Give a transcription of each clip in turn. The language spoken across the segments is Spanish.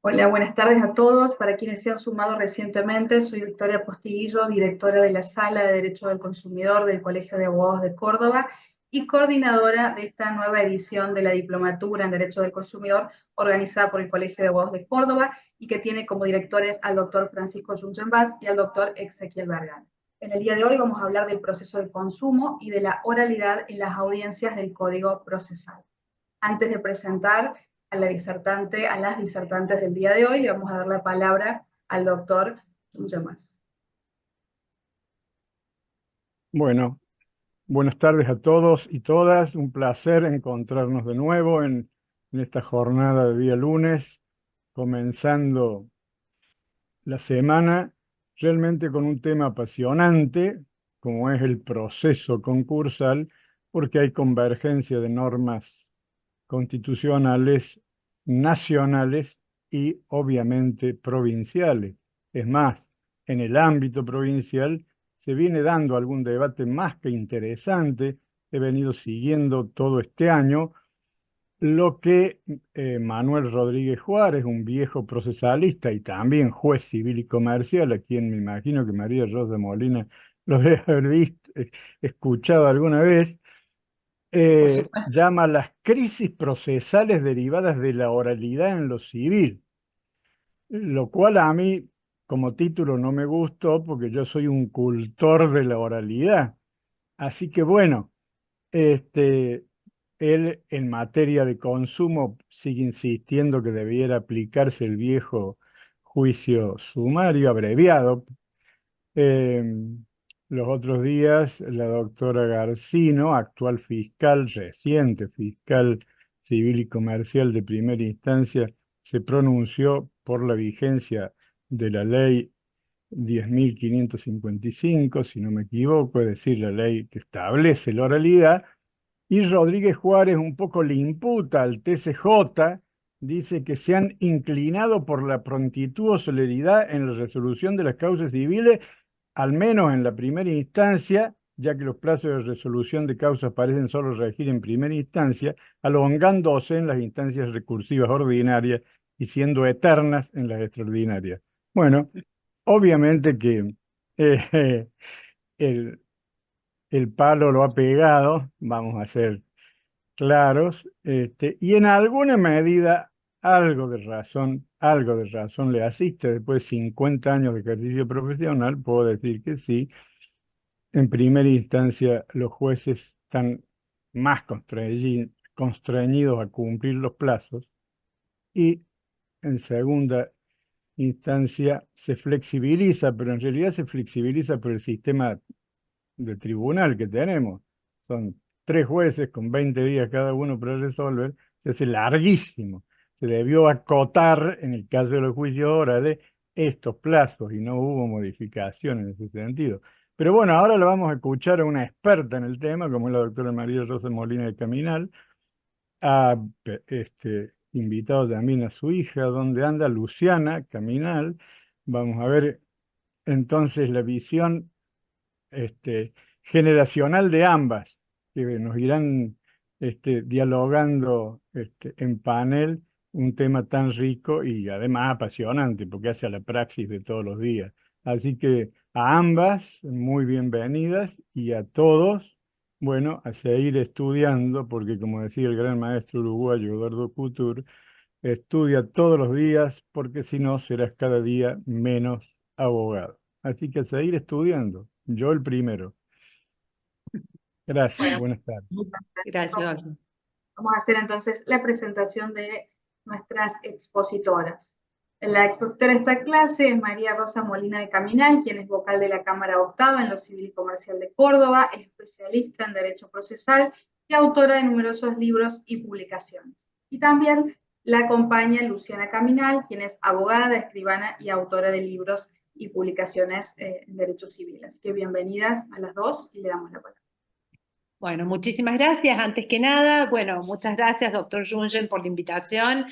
Hola, buenas tardes a todos. Para quienes se han sumado recientemente, soy Victoria Postiguillo, directora de la Sala de Derecho del Consumidor del Colegio de Abogados de Córdoba y coordinadora de esta nueva edición de la Diplomatura en Derecho del Consumidor organizada por el Colegio de Abogados de Córdoba y que tiene como directores al doctor Francisco Jungenbach y al doctor Ezequiel Bergan. En el día de hoy vamos a hablar del proceso de consumo y de la oralidad en las audiencias del Código Procesal. Antes de presentar a la disertante, a las disertantes del día de hoy, le vamos a dar la palabra al doctor Jungemas. Bueno, buenas tardes a todos y todas. Un placer encontrarnos de nuevo en esta jornada de día lunes, comenzando la semana realmente con un tema apasionante, como es el proceso concursal, porque hay convergencia de normas constitucionales, nacionales y obviamente provinciales. Es más, en el ámbito provincial se viene dando algún debate más que interesante. He venido siguiendo todo este año lo que Manuel Rodríguez Juárez, un viejo procesalista y también juez civil y comercial, a quien me imagino que María Rosa Molina lo debe haber visto, escuchado alguna vez, Por supuesto. llama las crisis procesales derivadas de la oralidad en lo civil, lo cual a mí como título no me gustó porque yo soy un cultor de la oralidad. Así que bueno, este, él en materia de consumo sigue insistiendo que debiera aplicarse el viejo juicio sumario abreviado. Eh, los otros días, la doctora Garcino, actual fiscal, reciente fiscal civil y comercial de primera instancia, se pronunció por la vigencia de la ley 10.555, si no me equivoco, es decir, la ley que establece la oralidad, y Rodríguez Juárez un poco le imputa al TCJ, dice que se han inclinado por la prontitud o celeridad en la resolución de las causas civiles, al menos en la primera instancia, ya que los plazos de resolución de causas parecen solo regir en primera instancia, alongándose en las instancias recursivas ordinarias y siendo eternas en las extraordinarias. Bueno, obviamente que eh, el, el palo lo ha pegado, vamos a ser claros, y en alguna medida algo de razón le asiste. Después de 50 años de ejercicio profesional, puedo decir que sí. En primera instancia, los jueces están más constreñidos a cumplir los plazos y en segunda instancia se flexibiliza, pero en realidad se flexibiliza por el sistema de tribunal que tenemos. Son tres jueces con 20 días cada uno para resolver. Se hace larguísimo. Se debió acotar, en el caso de los juicios orales, estos plazos y no hubo modificación en ese sentido. Pero bueno, ahora lo vamos a escuchar a una experta en el tema, como es la doctora María Rosa Molina de Caminal. Ha invitado también a su hija, donde anda Luciana Caminal. Vamos a ver entonces la visión este, generacional de ambas, que nos irán dialogando en panel un tema tan rico y además apasionante, porque hace a la praxis de todos los días. Así que a ambas, muy bienvenidas, y a todos, bueno, a seguir estudiando, porque como decía el gran maestro uruguayo Eduardo Couture, estudia todos los días, porque si no serás cada día menos abogado. Así que a seguir estudiando. Yo el primero. Gracias, Bueno, buenas tardes. muchas gracias. Gracias, Olga. Vamos a hacer entonces la presentación de nuestras expositoras. La expositora de esta clase es María Rosa Molina de Caminal, quien es vocal de la Cámara Octava en lo Civil y Comercial de Córdoba, es especialista en Derecho Procesal y autora de numerosos libros y publicaciones. Y también la acompaña Luciana Caminal, quien es abogada, escribana y autora de libros y publicaciones en Derecho Civil. Así que bienvenidas a las dos y le damos la palabra. Bueno, muchísimas gracias. Antes que nada, bueno, muchas gracias, doctor Jungen, por la invitación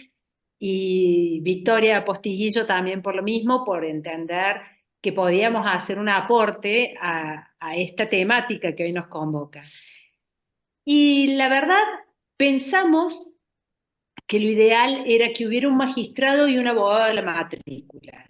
y Victoria Postiguillo también por lo mismo, por entender que podíamos hacer un aporte a esta temática que hoy nos convoca. Y la verdad, pensamos que lo ideal era que hubiera un magistrado y un abogado de la matrícula.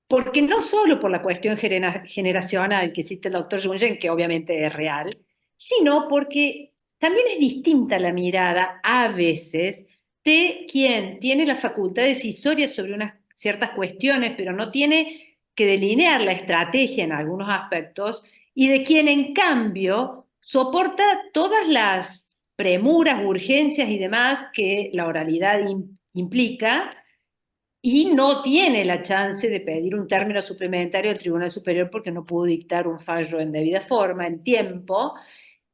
Porque no solo por la cuestión generacional que existe el doctor Jungen, que obviamente es real, sino porque también es distinta la mirada a veces de quien tiene la facultad decisoria sobre unas ciertas cuestiones, pero no tiene que delinear la estrategia en algunos aspectos, y de quien en cambio soporta todas las premuras, urgencias y demás que la oralidad implica, y no tiene la chance de pedir un término suplementario al Tribunal Superior porque no pudo dictar un fallo en debida forma, en tiempo.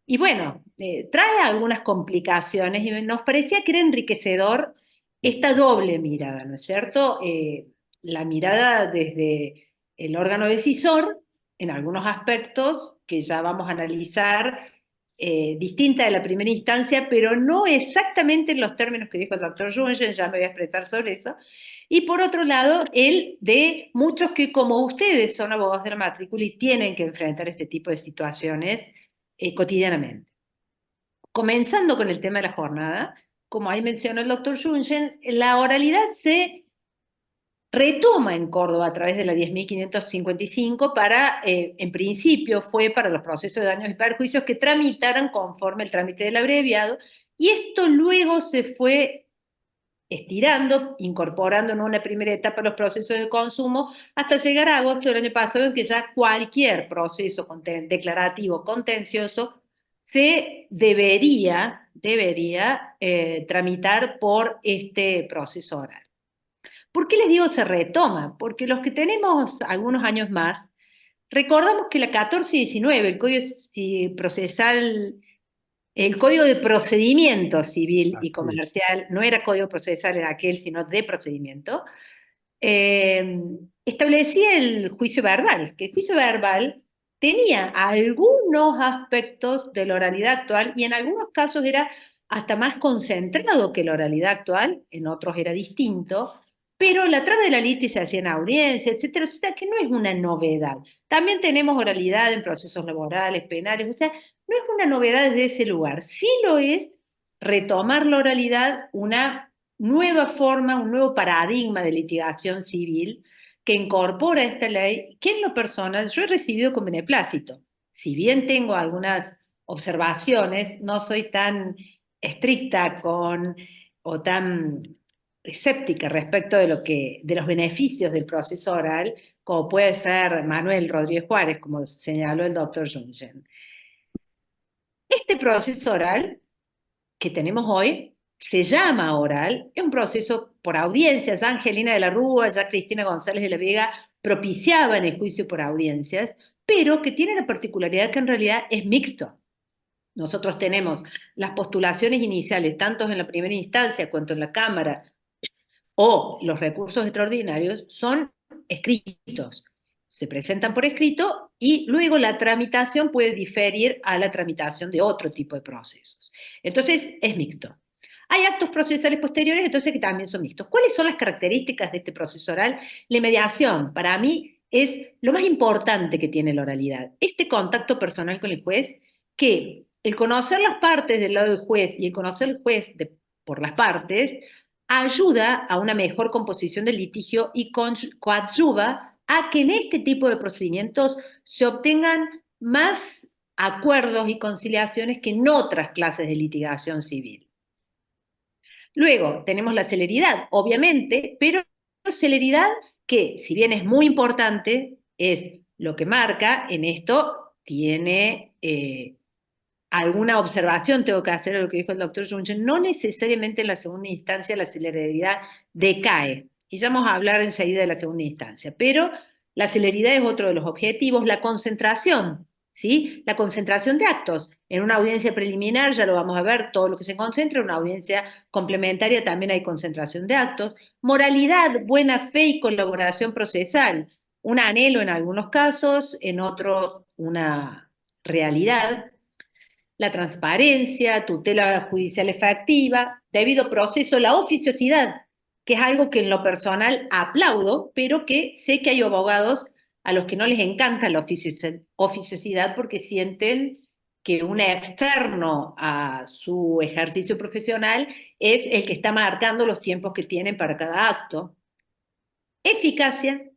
Y bueno, trae algunas complicaciones y nos parecía que era enriquecedor esta doble mirada, ¿no es cierto? La mirada desde el órgano decisor, en algunos aspectos que ya vamos a analizar, distinta de la primera instancia, pero no exactamente en los términos que dijo el doctor Jungen, ya me voy a expresar sobre eso. Y por otro lado, el de muchos que, como ustedes, son abogados de la matrícula y tienen que enfrentar este tipo de situaciones cotidianamente. Comenzando con el tema de la jornada, como ahí mencionó el doctor Jungen, la oralidad se retoma en Córdoba a través de la 10.555 para, en principio, fue para los procesos de daños y perjuicios que tramitaran conforme el trámite del abreviado, y esto luego se fue estirando, incorporando en una primera etapa los procesos de consumo, hasta llegar a agosto del año pasado, en que ya cualquier proceso declarativo contencioso se debería tramitar por este proceso oral. ¿Por qué les digo se retoma? Porque los que tenemos algunos años más, recordamos que la 1419, el Código Procesal, el Código de Procedimiento Civil y Comercial, no era Código Procesal en aquel, sino de procedimiento, establecía el juicio verbal, que el juicio verbal tenía algunos aspectos de la oralidad actual y en algunos casos era hasta más concentrado que la oralidad actual, en otros era distinto, pero la trama de la litis se hacía en audiencia, etcétera, etcétera, que no es una novedad. También tenemos oralidad en procesos laborales, penales, o sea, no es una novedad desde ese lugar. Sí lo es retomar la oralidad, una nueva forma, un nuevo paradigma de litigación civil que incorpora esta ley, que en lo personal yo he recibido con beneplácito. Si bien tengo algunas observaciones, no soy tan estricta o tan escéptica respecto de los beneficios del proceso oral, como puede ser Manuel Rodríguez Juárez, como señaló el doctor Jungen. Este proceso oral que tenemos hoy se llama oral, es un proceso por audiencias. Angelina de la Rúa, ya Cristina González de la Vega propiciaban el juicio por audiencias, pero que tiene la particularidad que en realidad es mixto. Nosotros tenemos las postulaciones iniciales, tanto en la primera instancia cuanto en la Cámara, o los recursos extraordinarios, son escritos. Se presentan por escrito y luego la tramitación puede diferir a la tramitación de otro tipo de procesos. Entonces, es mixto. Hay actos procesales posteriores, entonces, que también son mixtos. ¿Cuáles son las características de este proceso oral? La mediación, para mí, es lo más importante que tiene la oralidad. Este contacto personal con el juez, que el conocer las partes del lado del juez y el conocer el juez por las partes, ayuda a una mejor composición del litigio y coadyuva a que en este tipo de procedimientos se obtengan más acuerdos y conciliaciones que en otras clases de litigación civil. Luego, tenemos la celeridad, obviamente, pero celeridad que, si bien es muy importante, es lo que marca, en esto tiene alguna observación tengo que hacer a lo que dijo el doctor Jungen, no necesariamente en la segunda instancia la celeridad decae, y ya vamos a hablar enseguida de la segunda instancia, pero la celeridad es otro de los objetivos, la concentración, ¿sí? La concentración de actos. En una audiencia preliminar, ya lo vamos a ver, todo lo que se concentra, en una audiencia complementaria también hay concentración de actos. Moralidad, buena fe y colaboración procesal, un anhelo en algunos casos, en otros una realidad. La transparencia, tutela judicial efectiva, debido proceso, la oficiosidad, que es algo que en lo personal aplaudo, pero que sé que hay abogados a los que no les encanta la oficiosidad porque sienten que un externo a su ejercicio profesional es el que está marcando los tiempos que tienen para cada acto. Eficacia,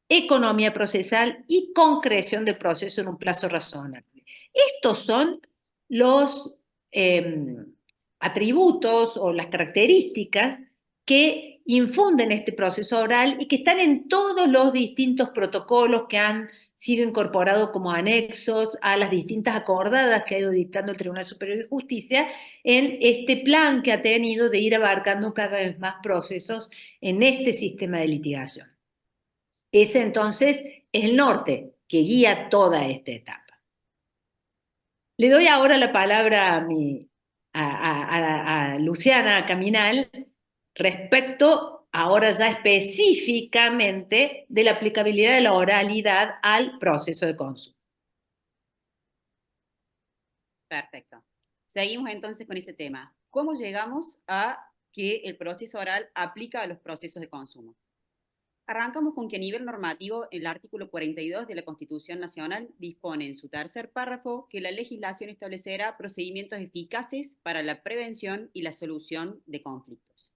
economía procesal y concreción del proceso en un plazo razonable. Estos son los atributos o las características que infunden este proceso oral y que están en todos los distintos protocolos que han sido incorporados como anexos a las distintas acordadas que ha ido dictando el Tribunal Superior de Justicia en este plan que ha tenido de ir abarcando cada vez más procesos en este sistema de litigación. Ese entonces es el norte que guía toda esta etapa. Le doy ahora la palabra a Luciana Caminal respecto ahora ya específicamente de la aplicabilidad de la oralidad al proceso de consumo. Perfecto. Seguimos entonces con ese tema. ¿Cómo llegamos a que el proceso oral aplica a los procesos de consumo? Arrancamos con que a nivel normativo el artículo 42 de la Constitución Nacional dispone en su tercer párrafo que la legislación establecerá procedimientos eficaces para la prevención y la solución de conflictos.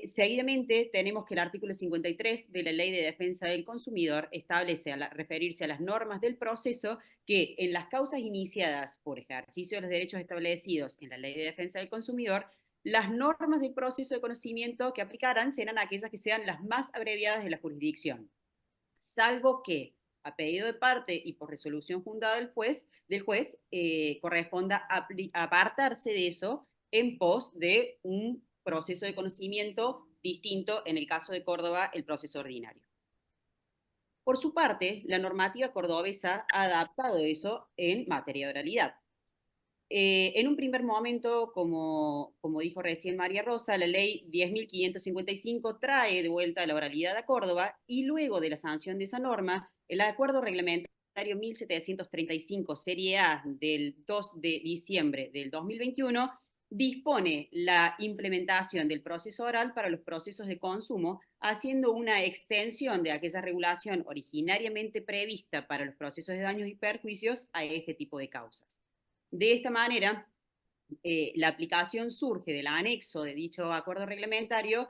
Seguidamente tenemos que el artículo 53 de la Ley de Defensa del Consumidor establece, al referirse a las normas del proceso, que en las causas iniciadas por ejercicio de los derechos establecidos en la Ley de Defensa del Consumidor, las normas del proceso de conocimiento que aplicarán serán aquellas que sean las más abreviadas de la jurisdicción, salvo que, a pedido de parte y por resolución fundada del juez, corresponda apartarse de eso en pos de un proceso de conocimiento distinto, en el caso de Córdoba, el proceso ordinario. Por su parte, la normativa cordobesa ha adaptado eso en materia de oralidad. En un primer momento, como dijo recién María Rosa, la ley 10.555 trae de vuelta la oralidad a Córdoba y luego de la sanción de esa norma, el acuerdo reglamentario 1735 serie A del 2 de diciembre del 2021 dispone la implementación del proceso oral para los procesos de consumo, haciendo una extensión de aquella regulación originariamente prevista para los procesos de daños y perjuicios a este tipo de causas. De esta manera, la aplicación surge del anexo de dicho acuerdo reglamentario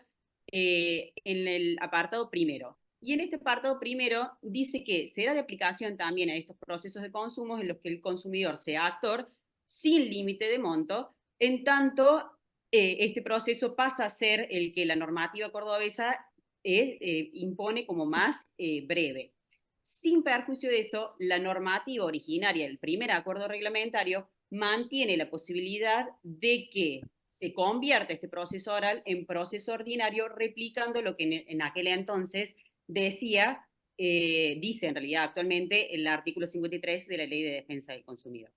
en el apartado primero. Y en este apartado primero dice que será de aplicación también a estos procesos de consumo en los que el consumidor sea actor sin límite de monto, en tanto este proceso pasa a ser el que la normativa cordobesa impone como más breve. Sin perjuicio de eso, la normativa originaria, el primer acuerdo reglamentario, mantiene la posibilidad de que se convierta este proceso oral en proceso ordinario, replicando lo que en aquel entonces dice en realidad actualmente el artículo 53 de la Ley de Defensa del Consumidor.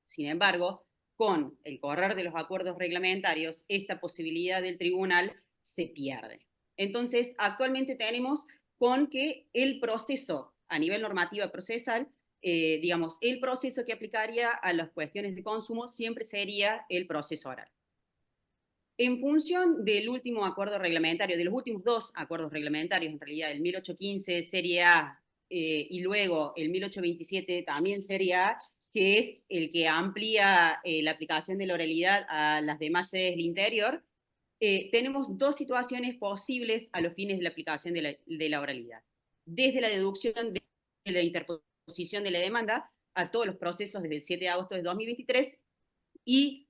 Sin embargo, con el correr de los acuerdos reglamentarios, esta posibilidad del tribunal se pierde. Entonces, actualmente tenemos con que el proceso a nivel normativa procesal, digamos, el proceso que aplicaría a las cuestiones de consumo siempre sería el proceso oral. En función del último acuerdo reglamentario, de los últimos dos acuerdos reglamentarios, en realidad el 1815 serie A y luego el 1827 también serie A, que es el que amplía la aplicación de la oralidad a las demás sedes del interior, tenemos dos situaciones posibles a los fines de la aplicación de la oralidad. Desde la deducción de la interposición de la demanda a todos los procesos desde el 7 de agosto de 2023 y,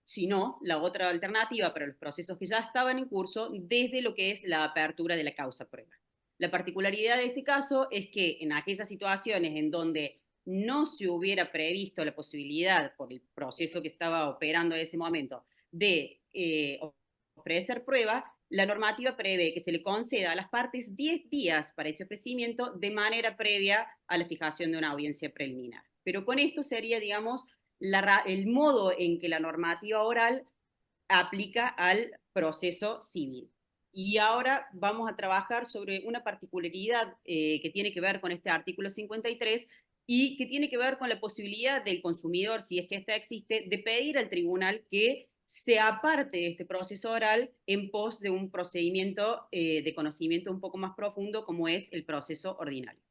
si no, la otra alternativa para los procesos que ya estaban en curso desde lo que es la apertura de la causa prueba. La particularidad de este caso es que en aquellas situaciones en donde no se hubiera previsto la posibilidad, por el proceso que estaba operando en ese momento, de ofrecer prueba, la normativa prevé que se le conceda a las partes 10 días para ese ofrecimiento de manera previa a la fijación de una audiencia preliminar. Pero con esto sería, digamos, el modo en que la normativa oral aplica al proceso civil. Y ahora vamos a trabajar sobre una particularidad que tiene que ver con este artículo 53 y que tiene que ver con la posibilidad del consumidor, si es que esta existe, de pedir al tribunal que se aparte de este proceso oral en pos de un procedimiento de conocimiento un poco más profundo como es el proceso ordinario.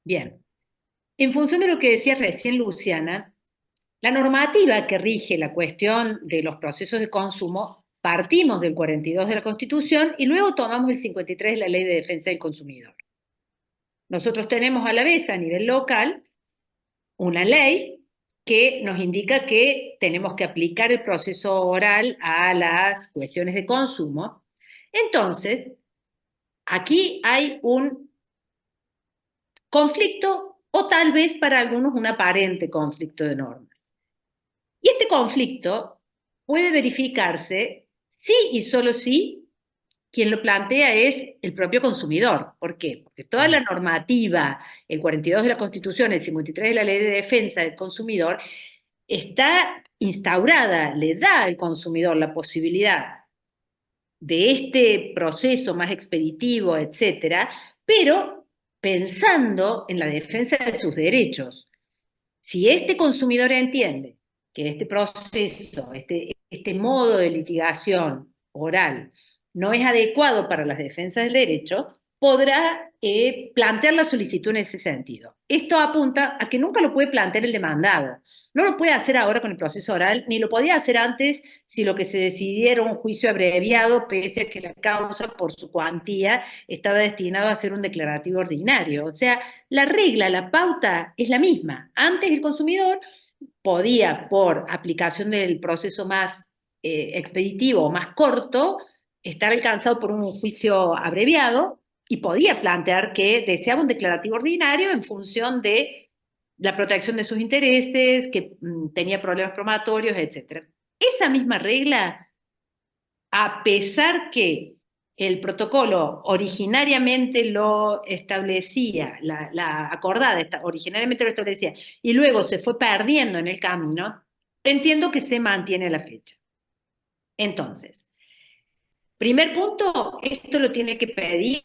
Bien. En función de lo que decía recién Luciana, la normativa que rige la cuestión de los procesos de consumo, partimos del 42 de la Constitución y luego tomamos el 53 de la Ley de Defensa del Consumidor. Nosotros tenemos a la vez, a nivel local, una ley que nos indica que tenemos que aplicar el proceso oral a las cuestiones de consumo. Entonces, aquí hay un conflicto, o tal vez para algunos un aparente conflicto de normas. Y este conflicto puede verificarse si y solo si quien lo plantea es el propio consumidor. ¿Por qué? Porque toda la normativa, el 42 de la Constitución, el 53 de la Ley de Defensa del Consumidor, está instaurada, le da al consumidor la posibilidad de este proceso más expeditivo, etcétera, pero pensando en la defensa de sus derechos. Si este consumidor entiende que este proceso, este modo de litigación oral no es adecuado para las defensas del derecho, podrá plantear la solicitud en ese sentido. Esto apunta a que nunca lo puede plantear el demandado. No lo puede hacer ahora con el proceso oral, ni lo podía hacer antes si lo que se decidiera un juicio abreviado, pese a que la causa, por su cuantía, estaba destinado a ser un declarativo ordinario. O sea, la regla, la pauta es la misma. Antes el consumidor podía, por aplicación del proceso más expeditivo o más corto, estar alcanzado por un juicio abreviado y podía plantear que deseaba un declarativo ordinario en función de la protección de sus intereses, que tenía problemas probatorios, etc. Esa misma regla, a pesar que el protocolo originariamente lo establecía, la acordada originariamente lo establecía, y luego se fue perdiendo en el camino, entiendo que se mantiene a la fecha. Entonces, primer punto, esto lo tiene que pedir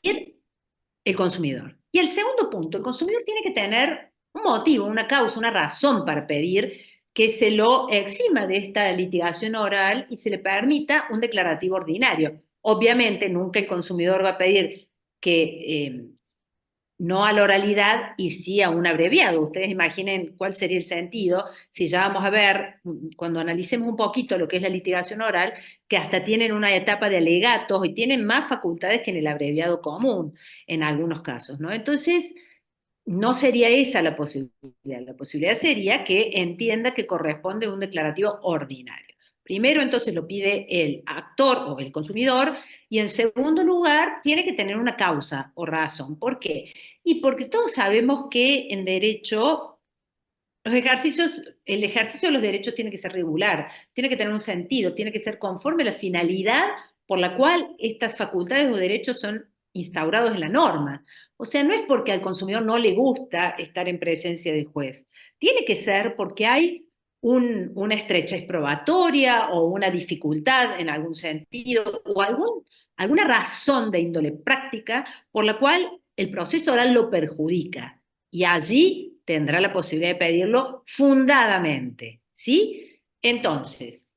el consumidor. Y el segundo punto, el consumidor tiene que tener un motivo, una causa, una razón para pedir que se lo exima de esta litigación oral y se le permita un declarativo ordinario. Obviamente, nunca el consumidor va a pedir que no a la oralidad y sí a un abreviado. Ustedes imaginen cuál sería el sentido si ya vamos a ver, cuando analicemos un poquito lo que es la litigación oral, que hasta tienen una etapa de alegatos y tienen más facultades que en el abreviado común en algunos casos, ¿no? Entonces, no sería esa la posibilidad. La posibilidad sería que entienda que corresponde un declarativo ordinario. Primero, entonces, lo pide el actor o el consumidor, y en segundo lugar, tiene que tener una causa o razón. ¿Por qué? Y porque todos sabemos que en derecho, el ejercicio de los derechos tiene que ser regular, tiene que tener un sentido, tiene que ser conforme a la finalidad por la cual estas facultades o derechos son instaurados en la norma. O sea, no es porque al consumidor no le gusta estar en presencia del juez. Tiene que ser porque hay una estrechez probatoria o una dificultad en algún sentido o alguna razón de índole práctica por la cual el proceso oral lo perjudica. Y allí tendrá la posibilidad de pedirlo fundadamente, ¿sí? Entonces,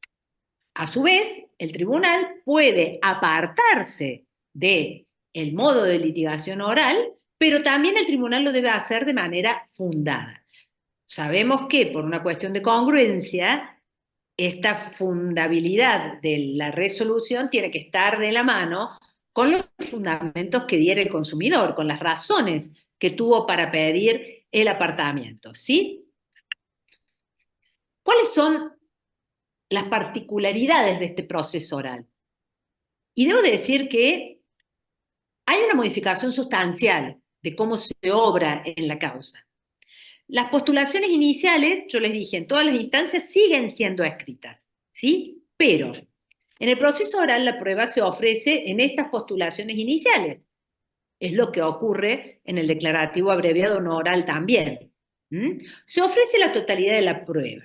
a su vez, el tribunal puede apartarse del modo de litigación oral, pero también el tribunal lo debe hacer de manera fundada. Sabemos que, por una cuestión de congruencia, esta fundabilidad de la resolución tiene que estar de la mano con los fundamentos que diera el consumidor, con las razones que tuvo para pedir el apartamiento, ¿sí? ¿Cuáles son las particularidades de este proceso oral? Y debo decir que hay una modificación sustancial de cómo se obra en la causa. Las postulaciones iniciales, yo les dije, en todas las instancias siguen siendo escritas, ¿sí? Pero en el proceso oral la prueba se ofrece en estas postulaciones iniciales. Es lo que ocurre en el declarativo abreviado no oral también. Se ofrece la totalidad de la prueba.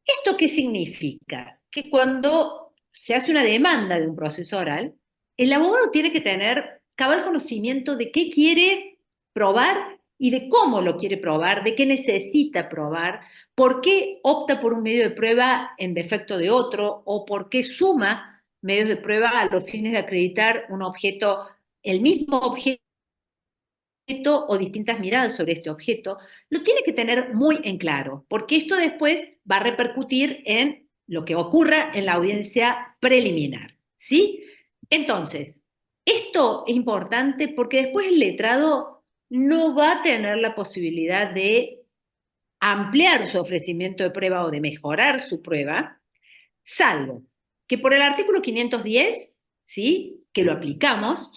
¿Esto qué significa? Que cuando se hace una demanda de un proceso oral, el abogado tiene que tener cabal conocimiento de qué quiere probar y de cómo lo quiere probar, de qué necesita probar, por qué opta por un medio de prueba en defecto de otro, o por qué suma medios de prueba a los fines de acreditar un objeto, el mismo objeto objeto o distintas miradas sobre este objeto, lo tiene que tener muy en claro, porque esto después va a repercutir en lo que ocurra en la audiencia preliminar, ¿sí? Entonces, esto es importante porque después el letrado no va a tener la posibilidad de ampliar su ofrecimiento de prueba o de mejorar su prueba, salvo que por el artículo 510, ¿sí?, que lo aplicamos,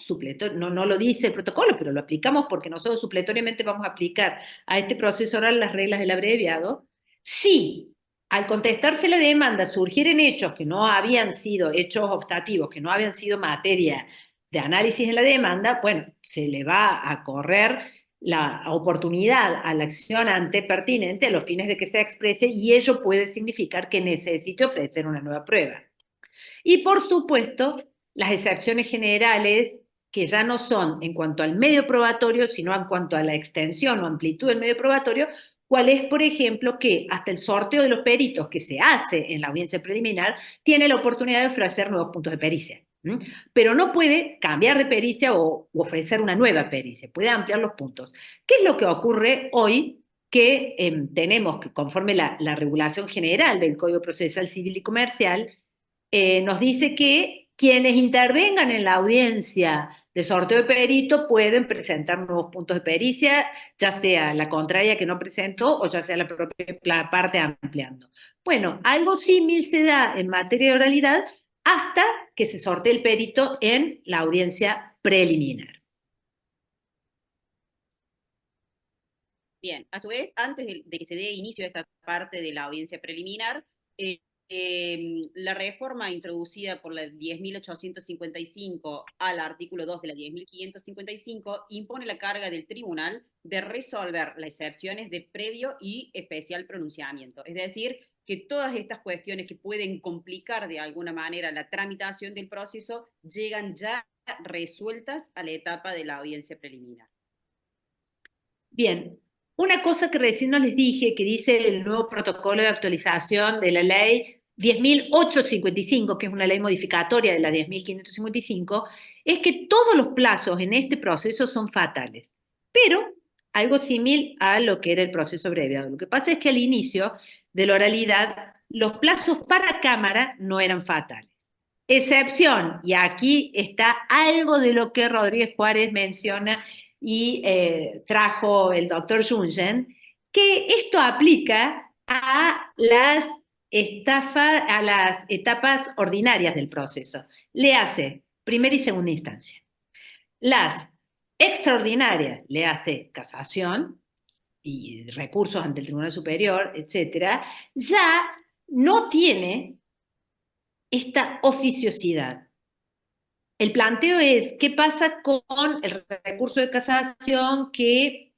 no lo dice el protocolo, pero lo aplicamos porque nosotros supletoriamente vamos a aplicar a este proceso oral las reglas del abreviado, si al contestarse la demanda surgieren hechos que no habían sido hechos obstativos, que no habían sido materia de análisis en la demanda, bueno, se le va a correr la oportunidad a la accionante pertinente a los fines de que se exprese y ello puede significar que necesite ofrecer una nueva prueba. Y por supuesto, las excepciones generales que ya no son en cuanto al medio probatorio, sino en cuanto a la extensión o amplitud del medio probatorio, cuál es, por ejemplo, que hasta el sorteo de los peritos que se hace en la audiencia preliminar tiene la oportunidad de ofrecer nuevos puntos de pericia. Pero no puede cambiar de pericia o ofrecer una nueva pericia, puede ampliar los puntos. ¿Qué es lo que ocurre hoy? Que tenemos que, conforme la regulación general del Código Procesal Civil y Comercial, nos dice que quienes intervengan en la audiencia de sorteo de perito pueden presentar nuevos puntos de pericia, ya sea la contraria que no presentó o ya sea la propia parte ampliando. Bueno, algo similar se da en materia de oralidad hasta que se sortee el perito en la audiencia preliminar. Bien, a su vez, antes de que se dé inicio a esta parte de la audiencia preliminar, la reforma introducida por la 10.855 al artículo 2 de la 10.555 impone la carga del tribunal de resolver las excepciones de previo y especial pronunciamiento. Es decir, que todas estas cuestiones que pueden complicar de alguna manera la tramitación del proceso llegan ya resueltas a la etapa de la audiencia preliminar. Bien, una cosa que recién no les dije, que dice el nuevo protocolo de actualización de la ley 10.855, que es una ley modificatoria de la 10.555, es que todos los plazos en este proceso son fatales, pero algo similar a lo que era el proceso abreviado. Lo que pasa es que al inicio de la oralidad, los plazos para cámara no eran fatales. Excepción, y aquí está algo de lo que Rodríguez Juárez menciona y trajo el doctor Jungen, que esto aplica a las etapas ordinarias del proceso. Le hace primera y segunda instancia. Las extraordinarias le hace casación y recursos ante el Tribunal Superior, etcétera, ya no tiene esta oficiosidad. El planteo es, ¿qué pasa con el recurso de casación que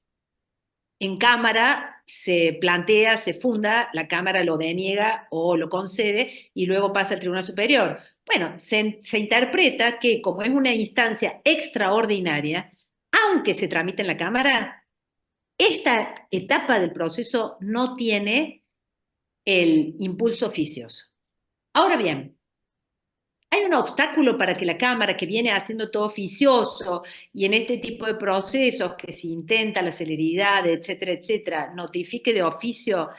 en Cámara se plantea, se funda, la Cámara lo deniega o lo concede y luego pasa al Tribunal Superior? Bueno, se interpreta que como es una instancia extraordinaria, aunque se tramite en la Cámara, esta etapa del proceso no tiene el impulso oficioso. Ahora bien, hay un obstáculo para que la Cámara, que viene haciendo todo oficioso, y en este tipo de procesos que se intenta la celeridad, etcétera, etcétera, notifique de oficio,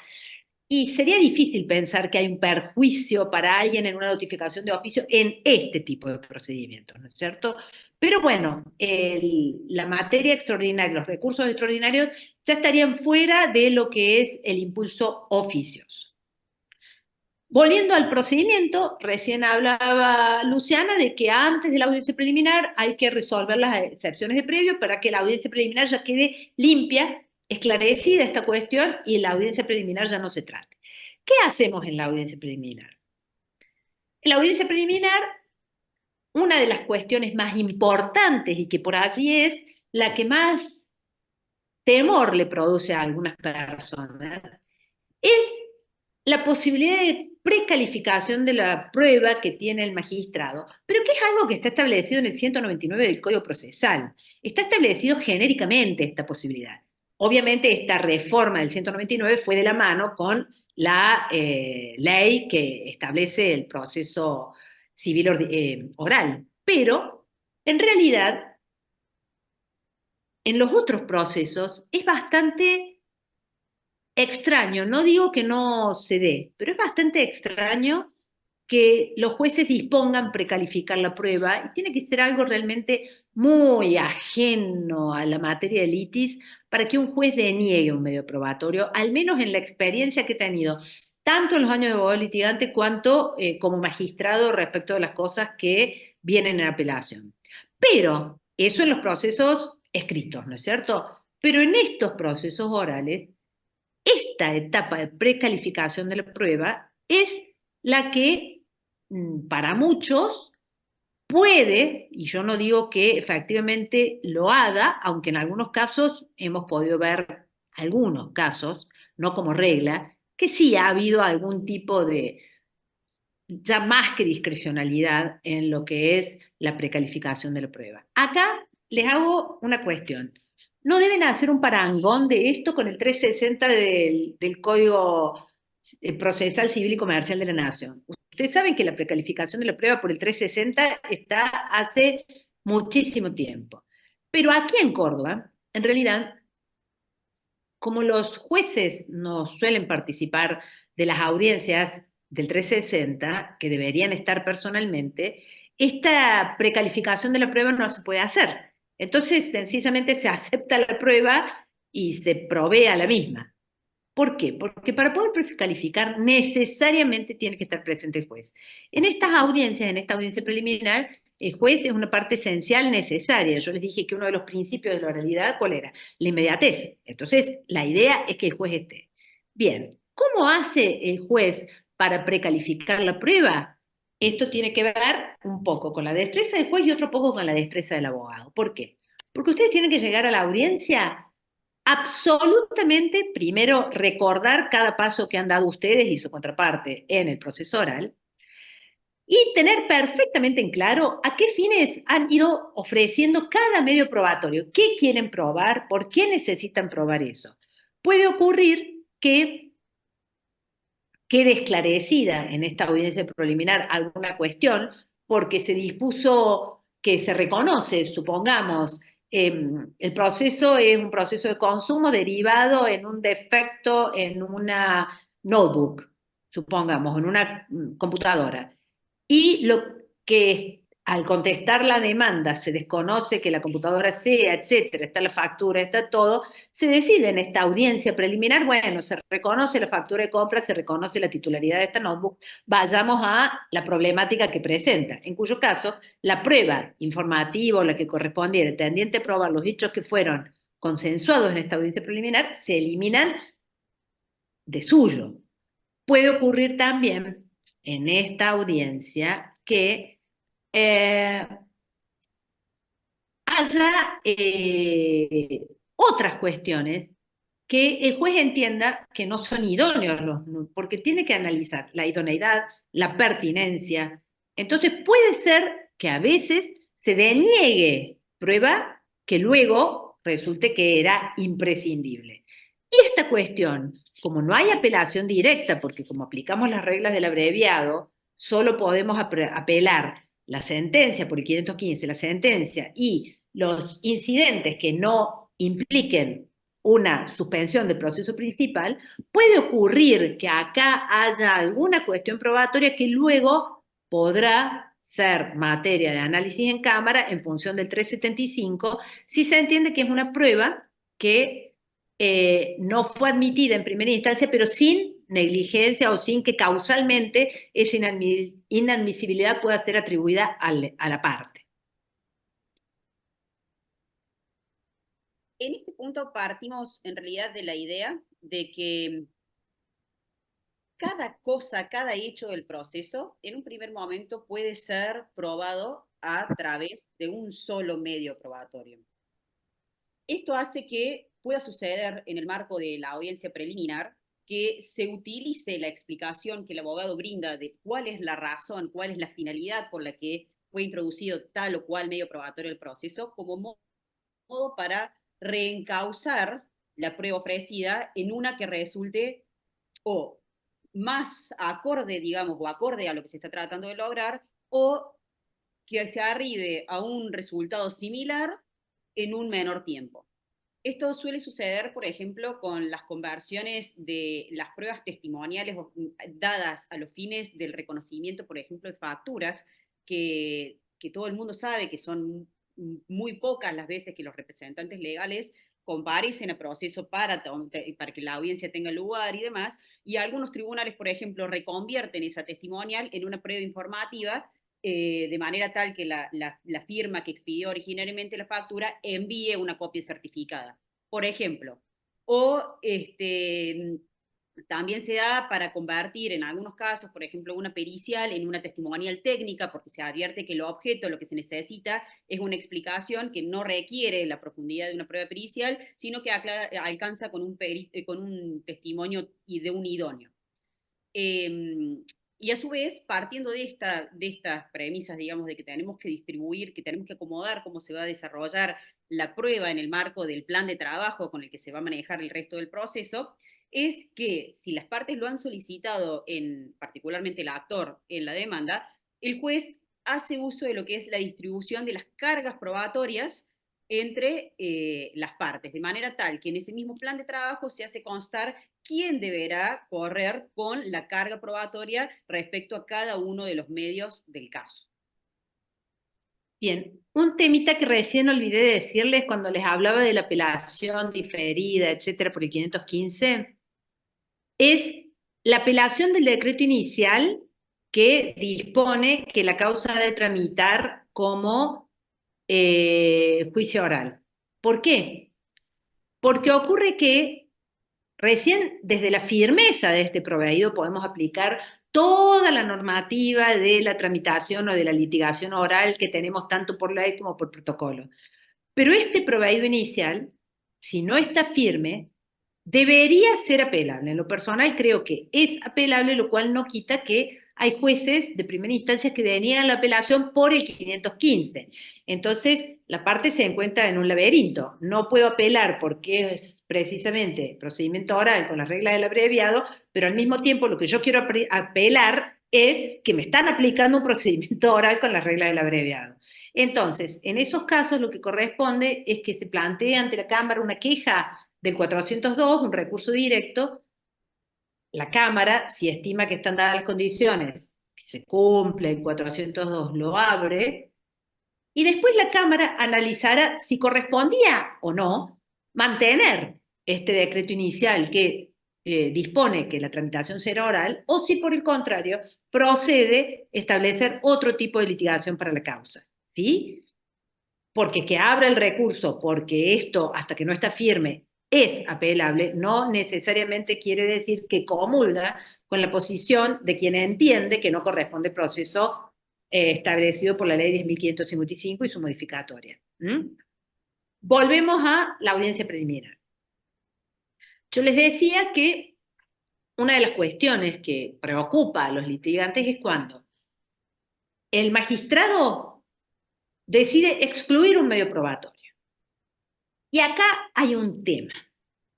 y sería difícil pensar que hay un perjuicio para alguien en una notificación de oficio en este tipo de procedimientos, ¿no es cierto? Pero bueno, la materia extraordinaria, los recursos extraordinarios ya estarían fuera de lo que es el impulso oficioso. Volviendo al procedimiento, recién hablaba Luciana de que antes de la audiencia preliminar hay que resolver las excepciones de previo para que la audiencia preliminar ya quede limpia, esclarecida esta cuestión y la audiencia preliminar ya no se trate. ¿Qué hacemos en la audiencia preliminar? En la audiencia preliminar, una de las cuestiones más importantes y que por allí es la que más temor le produce a algunas personas, es la posibilidad de precalificación de la prueba que tiene el magistrado, pero que es algo que está establecido en el 199 del Código Procesal. Está establecido genéricamente esta posibilidad. Obviamente esta reforma del 199 fue de la mano con la ley que establece el proceso civil oral, pero en realidad en los otros procesos es bastante extraño, no digo que no se dé, pero es bastante extraño que los jueces dispongan precalificar la prueba y tiene que ser algo realmente muy ajeno a la materia de litis para que un juez deniegue un medio probatorio, al menos en la experiencia que he tenido, tanto en los años de abogado litigante cuanto como magistrado respecto de las cosas que vienen en apelación. Pero eso en los procesos escritos, ¿no es cierto? Pero en estos procesos orales, esta etapa de precalificación de la prueba es la que para muchos puede, y yo no digo que efectivamente lo haga, aunque en algunos casos hemos podido ver algunos casos, no como regla, que sí ha habido algún tipo de, ya más que discrecionalidad en lo que es la precalificación de la prueba. Acá les hago una cuestión. ¿No deben hacer un parangón de esto con el 360 del Código Procesal Civil y Comercial de la Nación? Ustedes saben que la precalificación de la prueba por el 360 está hace muchísimo tiempo. Pero aquí en Córdoba, en realidad, como los jueces no suelen participar de las audiencias del 360, que deberían estar personalmente, esta precalificación de la prueba no se puede hacer. Entonces, sencillamente se acepta la prueba y se provee a la misma. ¿Por qué? Porque para poder precalificar necesariamente tiene que estar presente el juez. En estas audiencias, en esta audiencia preliminar, el juez es una parte esencial necesaria. Yo les dije que uno de los principios de la oralidad, ¿cuál era? La inmediatez. Entonces, la idea es que el juez esté. Bien, ¿cómo hace el juez para precalificar la prueba? Esto tiene que ver un poco con la destreza del juez y otro poco con la destreza del abogado. ¿Por qué? Porque ustedes tienen que llegar a la audiencia absolutamente, primero, recordar cada paso que han dado ustedes y su contraparte en el proceso oral y tener perfectamente en claro a qué fines han ido ofreciendo cada medio probatorio, qué quieren probar, por qué necesitan probar eso. Puede ocurrir que quede esclarecida en esta audiencia preliminar alguna cuestión porque se dispuso que se reconoce, supongamos, el proceso es un proceso de consumo derivado en un defecto en una notebook, supongamos, en una computadora. Y lo que al contestar la demanda se desconoce que la computadora sea, etcétera, está la factura, está todo, se decide en esta audiencia preliminar, bueno, se reconoce la factura de compra, se reconoce la titularidad de esta notebook, vayamos a la problemática que presenta, en cuyo caso la prueba informativa o la que correspondiera, tendiente a probar los hechos que fueron consensuados en esta audiencia preliminar, se eliminan de suyo. Puede ocurrir también en esta audiencia que haya otras cuestiones que el juez entienda que no son idóneos, porque tiene que analizar la idoneidad, la pertinencia. Entonces puede ser que a veces se deniegue prueba que luego resulte que era imprescindible. Y esta cuestión, como no hay apelación directa, porque como aplicamos las reglas del abreviado, solo podemos apelar la sentencia por el 515, la sentencia y los incidentes que no impliquen una suspensión del proceso principal, puede ocurrir que acá haya alguna cuestión probatoria que luego podrá ser materia de análisis en cámara en función del 375, si se entiende que es una prueba que no fue admitida en primera instancia, pero sin negligencia o sin que causalmente esa inadmisibilidad pueda ser atribuida a la parte. En este punto partimos en realidad de la idea de que cada cosa, cada hecho del proceso, en un primer momento puede ser probado a través de un solo medio probatorio. Esto hace que pueda suceder en el marco de la audiencia preliminar que se utilice la explicación que el abogado brinda de cuál es la razón, cuál es la finalidad por la que fue introducido tal o cual medio probatorio del proceso como modo para reencauzar la prueba ofrecida en una que resulte o más acorde, digamos, o acorde a lo que se está tratando de lograr, o que se arribe a un resultado similar en un menor tiempo. Esto suele suceder, por ejemplo, con las conversiones de las pruebas testimoniales dadas a los fines del reconocimiento, por ejemplo, de facturas, que todo el mundo sabe que son muy pocas las veces que los representantes legales comparecen a proceso para que la audiencia tenga lugar y demás, y algunos tribunales, por ejemplo, reconvierten esa testimonial en una prueba informativa de manera tal que la firma que expidió originariamente la factura envíe una copia certificada, por ejemplo. O también se da para convertir en algunos casos, por ejemplo, una pericial en una testimonial técnica, porque se advierte que el objeto, lo que se necesita, es una explicación que no requiere la profundidad de una prueba pericial, sino que alcanza con un testimonio de un idóneo. Y a su vez, partiendo de estas premisas, digamos, de que tenemos que distribuir, que tenemos que acomodar cómo se va a desarrollar la prueba en el marco del plan de trabajo con el que se va a manejar el resto del proceso, es que si las partes lo han solicitado, particularmente el actor en la demanda, el juez hace uso de lo que es la distribución de las cargas probatorias entre las partes, de manera tal que en ese mismo plan de trabajo se hace constar quién deberá correr con la carga probatoria respecto a cada uno de los medios del caso. Bien, un temita que recién olvidé de decirles cuando les hablaba de la apelación diferida, etcétera, por el 515, es la apelación del decreto inicial que dispone que la causa ha de tramitar como juicio oral. ¿Por qué? Porque ocurre que recién desde la firmeza de este proveído podemos aplicar toda la normativa de la tramitación o de la litigación oral que tenemos tanto por ley como por protocolo. Pero este proveído inicial, si no está firme, debería ser apelable. En lo personal creo que es apelable, lo cual no quita que hay jueces de primera instancia que deniegan la apelación por el 515. Entonces, la parte se encuentra en un laberinto. No puedo apelar porque es precisamente procedimiento oral con las reglas del abreviado, pero al mismo tiempo lo que yo quiero apelar es que me están aplicando un procedimiento oral con las reglas del abreviado. Entonces, en esos casos lo que corresponde es que se plantee ante la Cámara una queja del 402, un recurso directo. La Cámara, si estima que están dadas las condiciones, que se cumple el 402, lo abre, y después la Cámara analizará si correspondía o no mantener este decreto inicial que dispone que la tramitación será oral, o si por el contrario procede a establecer otro tipo de litigación para la causa. ¿Sí? Porque que abra el recurso, porque esto, hasta que no está firme, es apelable, no necesariamente quiere decir que comulga con la posición de quien entiende que no corresponde proceso establecido por la ley 10.555 y su modificatoria. Volvemos a la audiencia preliminar. Yo les decía que una de las cuestiones que preocupa a los litigantes es cuando el magistrado decide excluir un medio probatorio. Y acá hay un tema.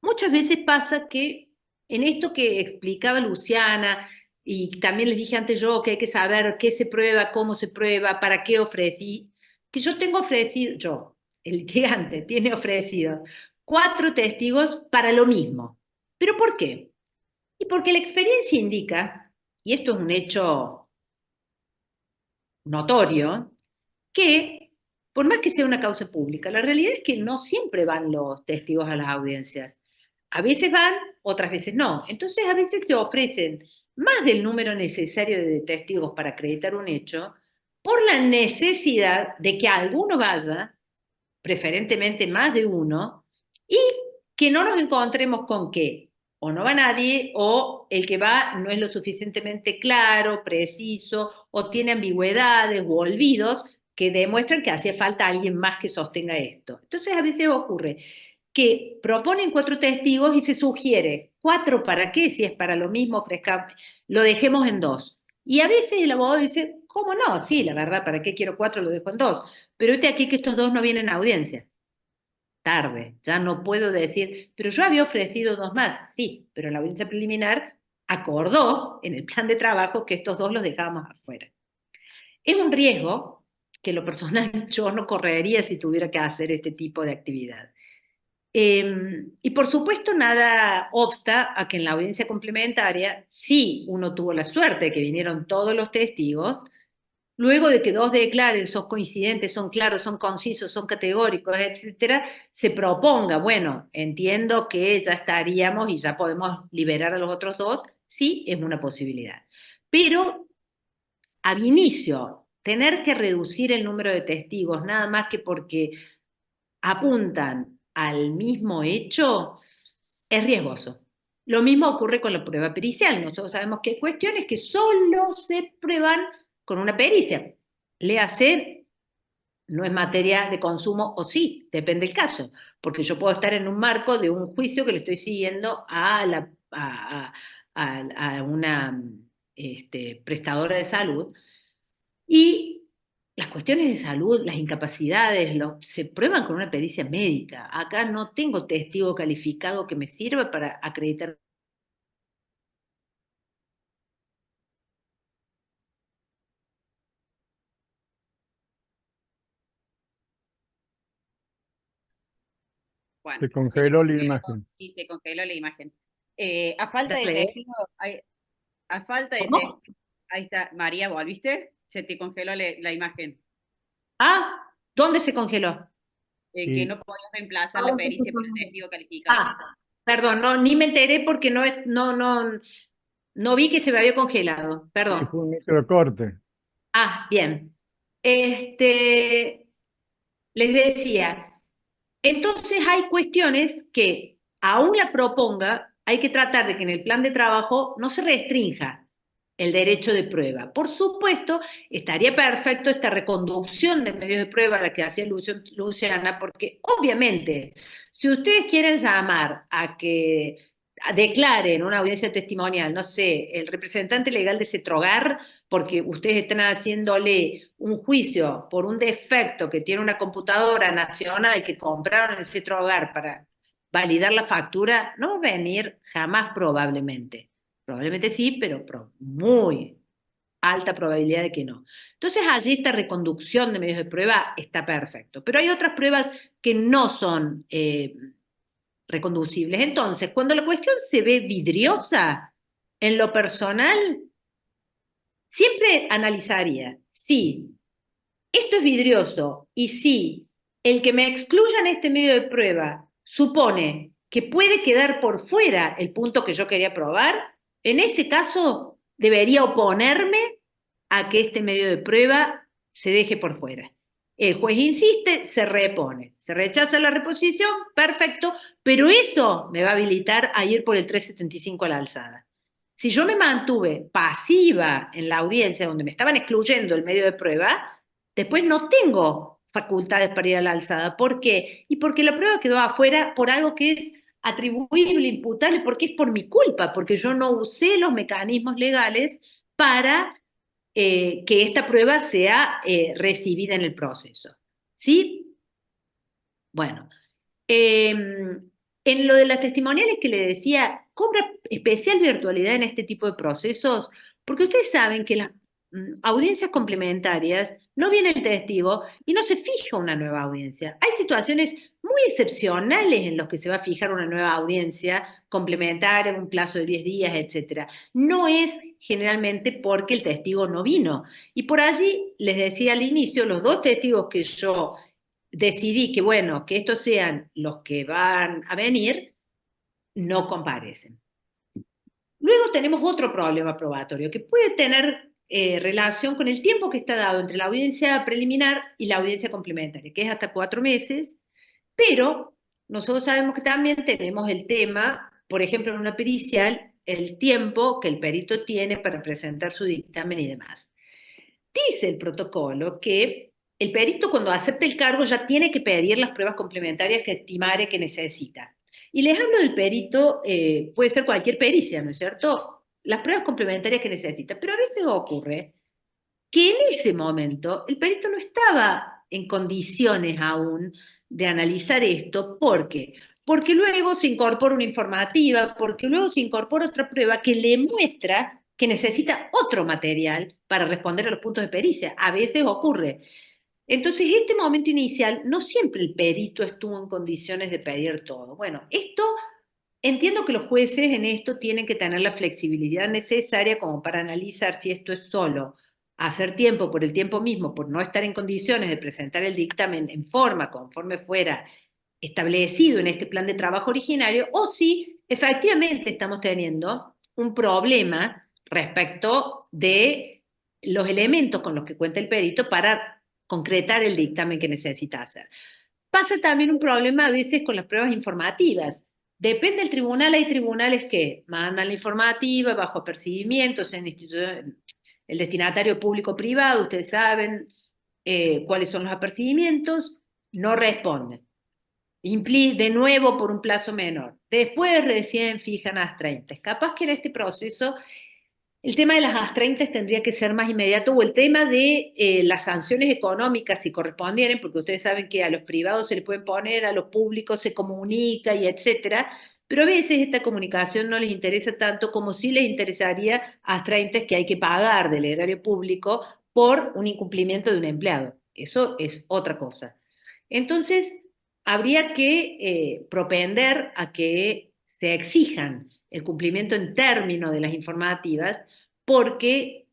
Muchas veces pasa que en esto que explicaba Luciana, y también les dije antes yo que hay que saber qué se prueba, cómo se prueba, para qué ofrecí, que yo tengo ofrecido, el litigante tiene ofrecido 4 testigos para lo mismo. ¿Pero por qué? Y porque la experiencia indica, y esto es un hecho notorio, que por más que sea una causa pública, la realidad es que no siempre van los testigos a las audiencias. A veces van, otras veces no. Entonces a veces se ofrecen más del número necesario de testigos para acreditar un hecho por la necesidad de que alguno vaya, preferentemente más de uno, y que no nos encontremos con que o no va nadie o el que va no es lo suficientemente claro, preciso, o tiene ambigüedades u olvidos que demuestran que hacía falta alguien más que sostenga esto. Entonces a veces ocurre que proponen 4 testigos y se sugiere 4 para qué, si es para lo mismo, lo dejemos en 2. Y a veces el abogado dice, ¿cómo no? Sí, la verdad, ¿para qué quiero 4? Lo dejo en 2. Pero vete aquí que estos 2 no vienen a audiencia. Tarde, ya no puedo decir, pero yo había ofrecido 2 más. Sí, pero la audiencia preliminar acordó en el plan de trabajo que estos 2 los dejábamos afuera. Es un riesgo que en lo personal yo no correría si tuviera que hacer este tipo de actividad. Y por supuesto nada obsta a que en la audiencia complementaria, si uno tuvo la suerte de que vinieron todos los testigos, luego de que dos declaren, son coincidentes, son claros, son concisos, son categóricos, etcétera, se proponga, bueno, entiendo que ya estaríamos y ya podemos liberar a los otros dos, sí es una posibilidad. Pero al inicio, tener que reducir el número de testigos, nada más que porque apuntan al mismo hecho, es riesgoso. Lo mismo ocurre con la prueba pericial. Nosotros sabemos que hay cuestiones que solo se prueban con una pericia. Léase, no es materia de consumo, o sí, depende del caso, porque yo puedo estar en un marco de un juicio que le estoy siguiendo a una prestadora de salud, y las cuestiones de salud, las incapacidades, se prueban con una pericia médica. Acá no tengo testigo calificado que me sirva para acreditar. Bueno, Se se le congeló la congeló, imagen. sí, se congeló la imagen. A falta de Dale. testigo, a falta de ¿Cómo? testigo, ahí está, María, ¿volviste? Se te congeló la imagen. Ah, ¿dónde se congeló? Que Y no podías reemplazar la Ahora sí pericia se por el puede. testigo calificado. Ah, perdón, no, ni me enteré porque no vi que se me había congelado. sí, Perdón. fue un microcorte. Ah, bien. Les decía, entonces hay cuestiones que, aún la proponga, hay que tratar de que en el plan de trabajo no se restrinja el derecho de prueba. Por supuesto, estaría perfecto esta reconducción de medios de prueba a la que hacía Luciana, porque obviamente, si ustedes quieren llamar a que declare en una audiencia testimonial, no sé, el representante legal de Cetrogar, porque ustedes están haciéndole un juicio por un defecto que tiene una computadora nacional que compraron en Cetrogar para validar la factura, no va a venir jamás probablemente. Probablemente sí, pero muy alta probabilidad de que no. Entonces allí esta reconducción de medios de prueba está perfecto. Pero hay otras pruebas que no son reconducibles. Entonces, cuando la cuestión se ve vidriosa, en lo personal, siempre analizaría si esto es vidrioso y si el que me excluyan este medio de prueba supone que puede quedar por fuera el punto que yo quería probar, en ese caso debería oponerme a que este medio de prueba se deje por fuera. El juez insiste, se repone. Se rechaza la reposición, perfecto, pero eso me va a habilitar a ir por el 375 a la alzada. Si yo me mantuve pasiva en la audiencia donde me estaban excluyendo el medio de prueba, después no tengo facultades para ir a la alzada. ¿Por qué? Y porque la prueba quedó afuera por algo que es atribuible, imputable, porque es por mi culpa, porque yo no usé los mecanismos legales para que esta prueba sea recibida en el proceso. ¿Sí? Bueno, en lo de las testimoniales que le decía, cobra especial virtualidad en este tipo de procesos, porque ustedes saben que las audiencias complementarias no viene el testigo y no se fija una nueva audiencia. Hay situaciones muy excepcionales en las que se va a fijar una nueva audiencia complementaria en un plazo de 10 días, etc. No es generalmente porque el testigo no vino. Y por allí, les decía al inicio, los dos testigos que yo decidí que, bueno, que estos sean los que van a venir, no comparecen. Luego tenemos otro problema probatorio que puede tener relación con el tiempo que está dado entre la audiencia preliminar y la audiencia complementaria, que es hasta 4 meses, pero nosotros sabemos que también tenemos el tema, por ejemplo, en una pericial, el tiempo que el perito tiene para presentar su dictamen y demás. Dice el protocolo que el perito, cuando acepta el cargo, ya tiene que pedir las pruebas complementarias que estimare que necesita. Y les hablo del perito, puede ser cualquier pericia, ¿no es cierto? Las pruebas complementarias que necesita. Pero a veces ocurre que en ese momento el perito no estaba en condiciones aún de analizar esto. ¿Por qué? Porque luego se incorpora una informativa, porque luego se incorpora otra prueba que le muestra que necesita otro material para responder a los puntos de pericia. A veces ocurre. Entonces, este momento inicial, no siempre el perito estuvo en condiciones de pedir todo. Bueno, esto, entiendo que los jueces en esto tienen que tener la flexibilidad necesaria como para analizar si esto es solo hacer tiempo por el tiempo mismo, por no estar en condiciones de presentar el dictamen en forma, conforme fuera establecido en este plan de trabajo originario, o si efectivamente estamos teniendo un problema respecto de los elementos con los que cuenta el perito para concretar el dictamen que necesita hacer. Pasa también un problema a veces con las pruebas informativas. Depende del tribunal, hay tribunales que mandan la informativa bajo apercibimientos en el destinatario público-privado, ustedes saben cuáles son los apercibimientos, no responden. De nuevo por un plazo menor. Después recién fijan las 30. Capaz que en este proceso el tema de las AS30 tendría que ser más inmediato, o el tema de las sanciones económicas si correspondieran, porque ustedes saben que a los privados se les pueden poner, a los públicos se comunica y etcétera, pero a veces esta comunicación no les interesa tanto como si les interesaría AS30 que hay que pagar del erario público por un incumplimiento de un empleado. Eso es otra cosa. Entonces, habría que propender a que se exijan el cumplimiento en términos de las informativas, porque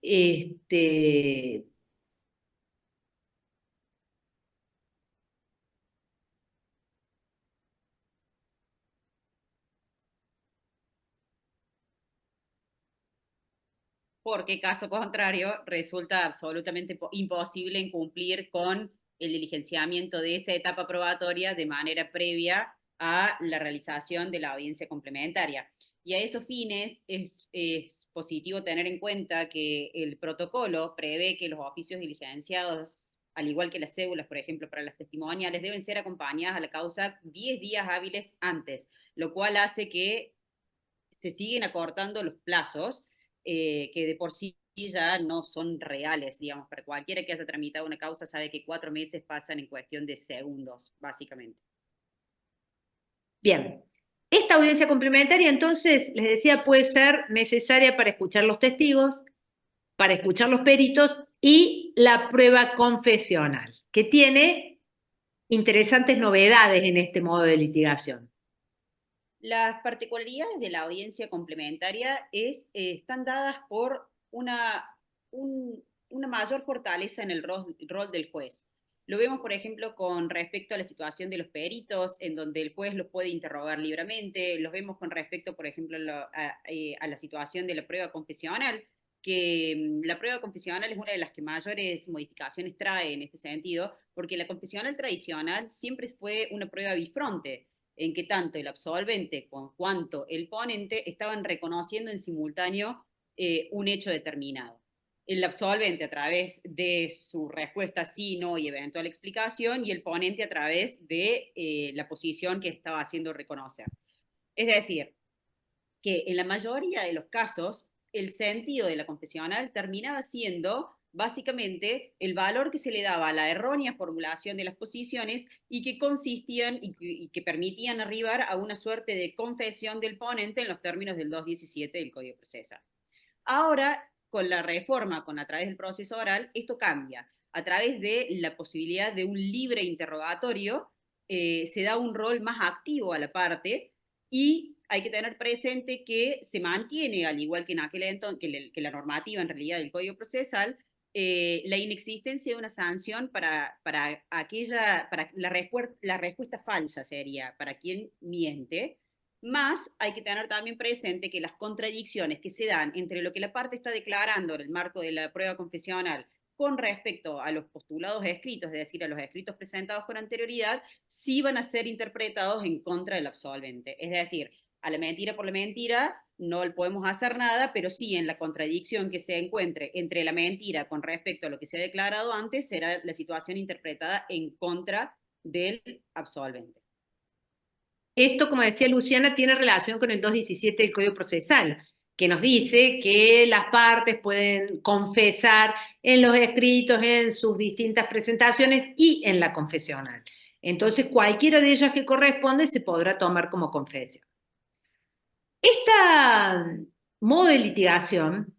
porque caso contrario resulta absolutamente imposible incumplir con el diligenciamiento de esa etapa probatoria de manera previa a la realización de la audiencia complementaria. Y a esos fines es positivo tener en cuenta que el protocolo prevé que los oficios diligenciados, al igual que las cédulas, por ejemplo, para las testimoniales, deben ser acompañadas a la causa 10 días hábiles antes, lo cual hace que se siguen acortando los plazos, que de por sí ya no son reales, digamos, para cualquiera que haya tramitado una causa sabe que 4 meses pasan en cuestión de segundos, básicamente. Bien, esta audiencia complementaria entonces, les decía, puede ser necesaria para escuchar los testigos, para escuchar los peritos y la prueba confesional, que tiene interesantes novedades en este modo de litigación. Las particularidades de la audiencia complementaria están dadas por una mayor fortaleza en el rol del juez. Lo vemos, por ejemplo, con respecto a la situación de los peritos, en donde el juez los puede interrogar libremente. Los vemos con respecto, por ejemplo, a la situación de la prueba confesional, que la prueba confesional es una de las que mayores modificaciones trae en este sentido, porque la confesional tradicional siempre fue una prueba bifronte, en que tanto el absolvente cuanto el ponente estaban reconociendo en simultáneo un hecho determinado. El absolvente a través de su respuesta sí, no y eventual explicación, y el ponente a través de la posición que estaba haciendo reconocer. Es decir, que en la mayoría de los casos el sentido de la confesional terminaba siendo básicamente el valor que se le daba a la errónea formulación de las posiciones y que consistían y que permitían arribar a una suerte de confesión del ponente en los términos del 217 del Código Procesal. Ahora, con la reforma, a través del proceso oral, esto cambia. A través de la posibilidad de un libre interrogatorio, se da un rol más activo a la parte, y hay que tener presente que se mantiene, al igual que en aquel entonces, que la normativa en realidad del Código Procesal, la inexistencia de una sanción para la respuesta falsa sería para quien miente. Más hay que tener también presente que las contradicciones que se dan entre lo que la parte está declarando en el marco de la prueba confesional con respecto a los postulados escritos, es decir, a los escritos presentados con anterioridad, sí van a ser interpretados en contra del absolvente. Es decir, a la mentira por la mentira no podemos hacer nada, pero sí en la contradicción que se encuentre entre la mentira con respecto a lo que se ha declarado antes, será la situación interpretada en contra del absolvente. Esto, como decía Luciana, tiene relación con el 217 del Código Procesal, que nos dice que las partes pueden confesar en los escritos, en sus distintas presentaciones y en la confesional. Entonces, cualquiera de ellas que corresponde se podrá tomar como confesión. Este modo de litigación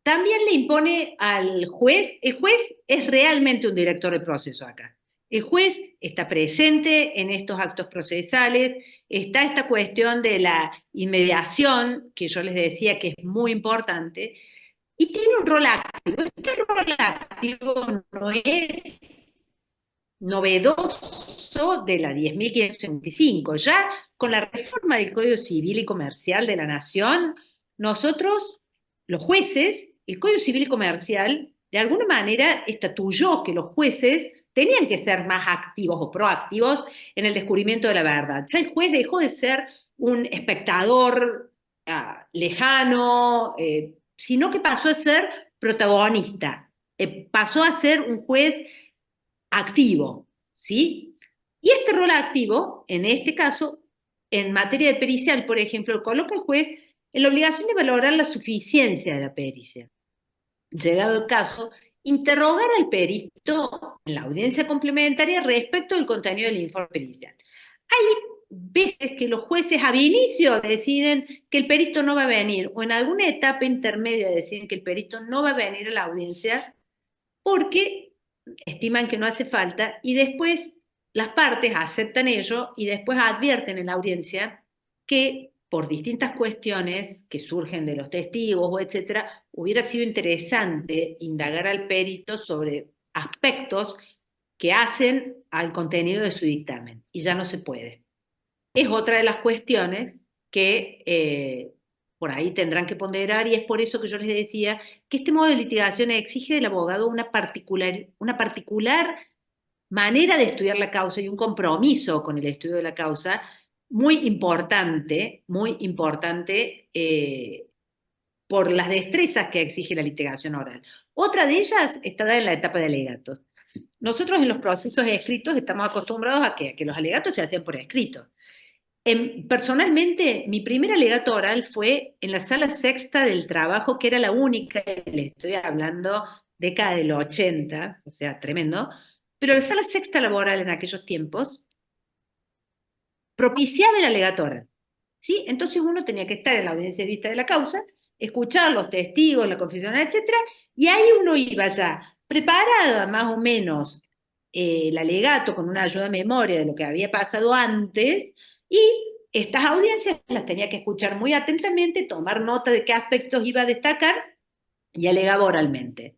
también le impone al juez, el juez es realmente un director de proceso acá. El juez está presente en estos actos procesales, está esta cuestión de la inmediación, que yo les decía que es muy importante, y tiene un rol activo. Este rol activo no es novedoso de la 10.575. Ya con la reforma del Código Civil y Comercial de la Nación, nosotros, los jueces, el Código Civil y Comercial, de alguna manera estatuyó que los jueces tenían que ser más activos o proactivos en el descubrimiento de la verdad. Ya el juez dejó de ser un espectador lejano, sino que pasó a ser protagonista, pasó a ser un juez activo, ¿sí? Y este rol activo, en este caso, en materia de pericial, por ejemplo, coloca al juez en la obligación de valorar la suficiencia de la pericia. Llegado el caso, interrogar al perito en la audiencia complementaria respecto del contenido del informe pericial. Hay veces que los jueces ab inicio deciden que el perito no va a venir, o en alguna etapa intermedia deciden que el perito no va a venir a la audiencia porque estiman que no hace falta, y después las partes aceptan ello y después advierten en la audiencia que por distintas cuestiones que surgen de los testigos o etcétera, hubiera sido interesante indagar al perito sobre aspectos que hacen al contenido de su dictamen, y ya no se puede. Es otra de las cuestiones que por ahí tendrán que ponderar, y es por eso que yo les decía que este modo de litigación exige del abogado una particular manera de estudiar la causa y un compromiso con el estudio de la causa muy importante por las destrezas que exige la litigación oral. Otra de ellas está dada en la etapa de alegatos. Nosotros en los procesos escritos estamos acostumbrados a que los alegatos se hacen por escrito. Personalmente, mi primer alegato oral fue en la sala sexta del trabajo, que era la única, le estoy hablando década del 80, o sea, tremendo, pero la sala sexta laboral en aquellos tiempos propiciaba el alegato oral, ¿sí? Entonces uno tenía que estar en la audiencia de vista de la causa, escuchar los testigos, la confesional, etcétera, y ahí uno iba ya preparada más o menos el alegato con una ayuda de memoria de lo que había pasado antes, y estas audiencias las tenía que escuchar muy atentamente, tomar nota de qué aspectos iba a destacar y alegaba oralmente.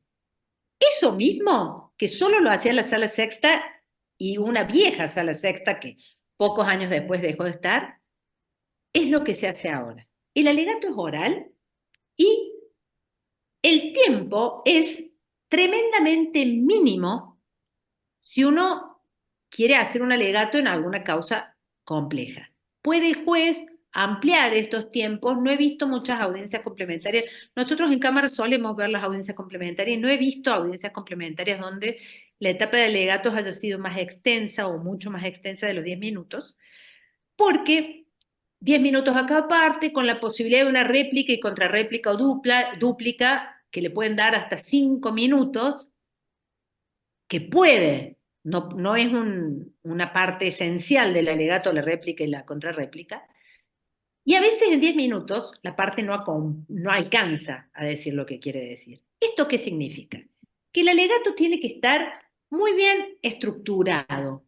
Eso mismo, que solo lo hacía la sala sexta y una vieja sala sexta que pocos años después dejó de estar, es lo que se hace ahora. El alegato es oral y el tiempo es tremendamente mínimo si uno quiere hacer un alegato en alguna causa compleja. Puede el juez ampliar estos tiempos. No he visto muchas audiencias complementarias. Nosotros en Cámara solemos ver las audiencias complementarias y no he visto audiencias complementarias donde la etapa de alegatos haya sido más extensa o mucho más extensa de los 10 minutos, porque 10 minutos a cada parte, con la posibilidad de una réplica y contrarréplica o dúplica, que le pueden dar hasta 5 minutos, que puede, no es una parte esencial del alegato, la réplica y la contrarréplica, y a veces en 10 minutos la parte no alcanza a decir lo que quiere decir. ¿Esto qué significa? Que el alegato tiene que estar muy bien estructurado.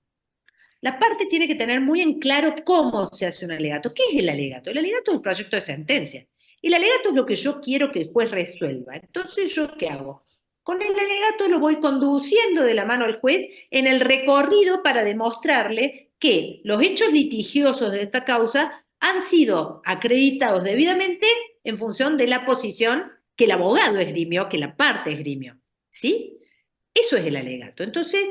La parte tiene que tener muy en claro cómo se hace un alegato. ¿Qué es el alegato? El alegato es el proyecto de sentencia. El alegato es lo que yo quiero que el juez resuelva. Entonces, ¿yo qué hago? Con el alegato lo voy conduciendo de la mano al juez en el recorrido para demostrarle que los hechos litigiosos de esta causa han sido acreditados debidamente en función de la posición que el abogado esgrimió, que la parte esgrimió. ¿Sí? Eso es el alegato. Entonces,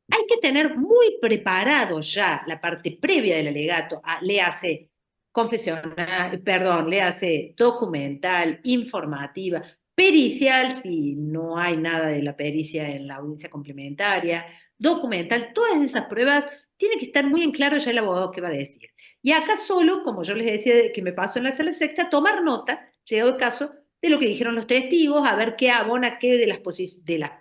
hay que tener muy preparado ya la parte previa del alegato, léase confesional, perdón, léase documental, informativa, pericial, si no hay nada de la pericia en la audiencia complementaria, documental, todas esas pruebas tienen que estar muy en claro ya el abogado qué va a decir. Y acá solo, como yo les decía que me pasó en la sala sexta, tomar nota, llegado el caso, de lo que dijeron los testigos, a ver qué abona qué de las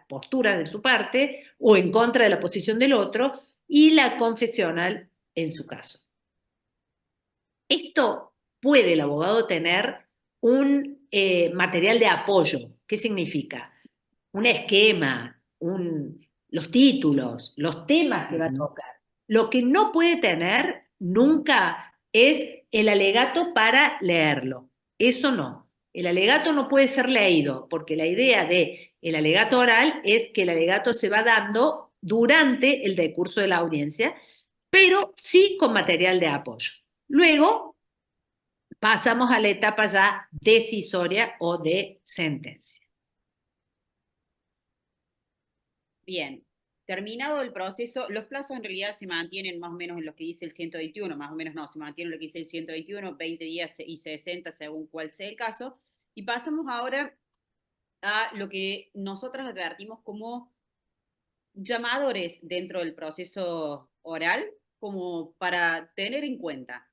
posturas de su parte o en contra de la posición del otro, y la confesional en su caso. Esto puede el abogado tener un material de apoyo. ¿Qué significa? Un esquema, los títulos, los temas que va a tocar. Lo que no puede tener nunca es el alegato para leerlo. Eso no. El alegato no puede ser leído, porque la idea del alegato oral es que el alegato se va dando durante el decurso de la audiencia, pero sí con material de apoyo. Luego pasamos a la etapa ya decisoria o de sentencia. Bien, terminado el proceso, los plazos en realidad se mantienen más o menos en lo que dice el 121, más o menos no, se mantiene lo que dice el 121, 20 días y 60 según cuál sea el caso. Y pasamos ahora a lo que nosotros advertimos como llamadores dentro del proceso oral, como para tener en cuenta.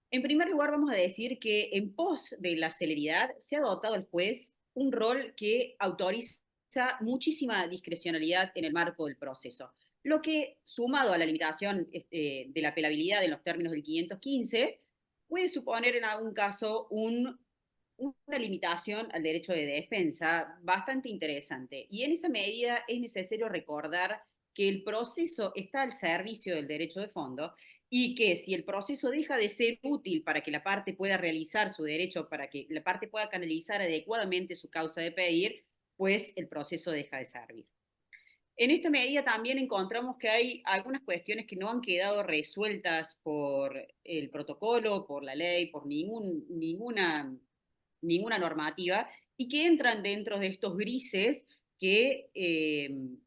En primer lugar, vamos a decir que en pos de la celeridad se ha dotado al juez un rol que autoriza muchísima discrecionalidad en el marco del proceso, lo que, sumado a la limitación de la apelabilidad en los términos del 515, puede suponer en algún caso una limitación al derecho de defensa bastante interesante. Y en esa medida es necesario recordar que el proceso está al servicio del derecho de fondo y que si el proceso deja de ser útil para que la parte pueda realizar su derecho, para que la parte pueda canalizar adecuadamente su causa de pedir, pues el proceso deja de servir. En esta medida también encontramos que hay algunas cuestiones que no han quedado resueltas por el protocolo, por la ley, por ninguna normativa, y que entran dentro de estos grises que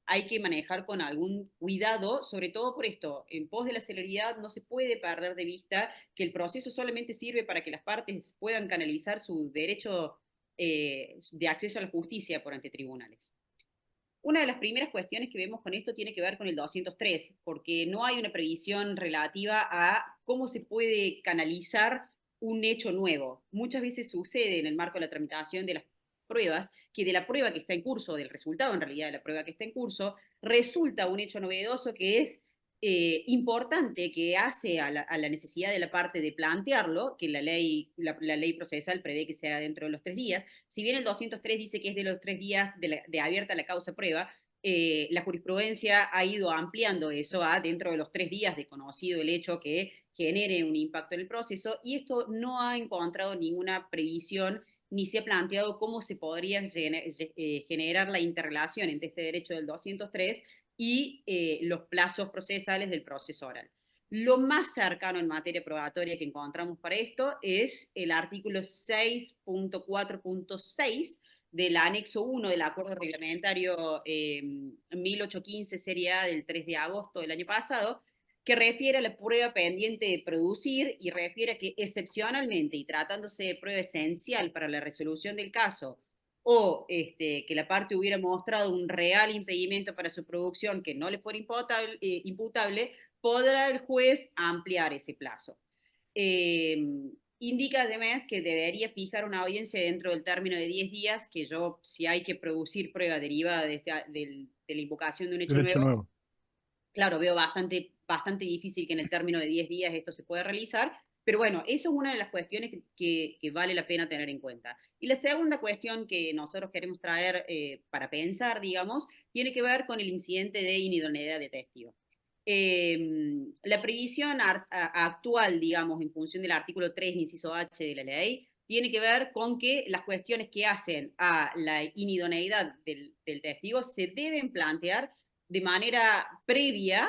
hay que manejar con algún cuidado, sobre todo por esto, en pos de la celeridad no se puede perder de vista que el proceso solamente sirve para que las partes puedan canalizar su derecho de acceso a la justicia por ante tribunales. Una de las primeras cuestiones que vemos con esto tiene que ver con el 203, porque no hay una previsión relativa a cómo se puede canalizar un hecho nuevo. Muchas veces sucede en el marco de la tramitación de las pruebas, que de la prueba que está en curso, del resultado en realidad de la prueba que está en curso, resulta un hecho novedoso que es importante, que hace a la necesidad de la parte de plantearlo, que la ley procesal prevé que sea dentro de los 3 días. Si bien el 203 dice que es de los 3 días de abierta la causa prueba, la jurisprudencia ha ido ampliando eso a dentro de los 3 días de conocido el hecho que genere un impacto en el proceso, y esto no ha encontrado ninguna previsión ni se ha planteado cómo se podría generar la interrelación entre este derecho del 203 y los plazos procesales del proceso oral. Lo más cercano en materia probatoria que encontramos para esto es el artículo 6.4.6 del anexo 1 del acuerdo reglamentario 1815 serie A del 3 de agosto del año pasado, que refiere a la prueba pendiente de producir y refiere a que excepcionalmente y tratándose de prueba esencial para la resolución del caso, o que la parte hubiera mostrado un real impedimento para su producción que no le fuera imputable, podrá el juez ampliar ese plazo. Indica además que debería fijar una audiencia dentro del término de 10 días, que yo, si hay que producir prueba derivada de la invocación de un hecho nuevo, claro, veo bastante difícil que en el término de 10 días esto se pueda realizar, pero bueno, eso es una de las cuestiones que vale la pena tener en cuenta. Y la segunda cuestión que nosotros queremos traer para pensar, digamos, tiene que ver con el incidente de inidoneidad de testigo. La previsión actual, digamos, en función del artículo 3, inciso H de la ley, tiene que ver con que las cuestiones que hacen a la inidoneidad del testigo se deben plantear de manera previa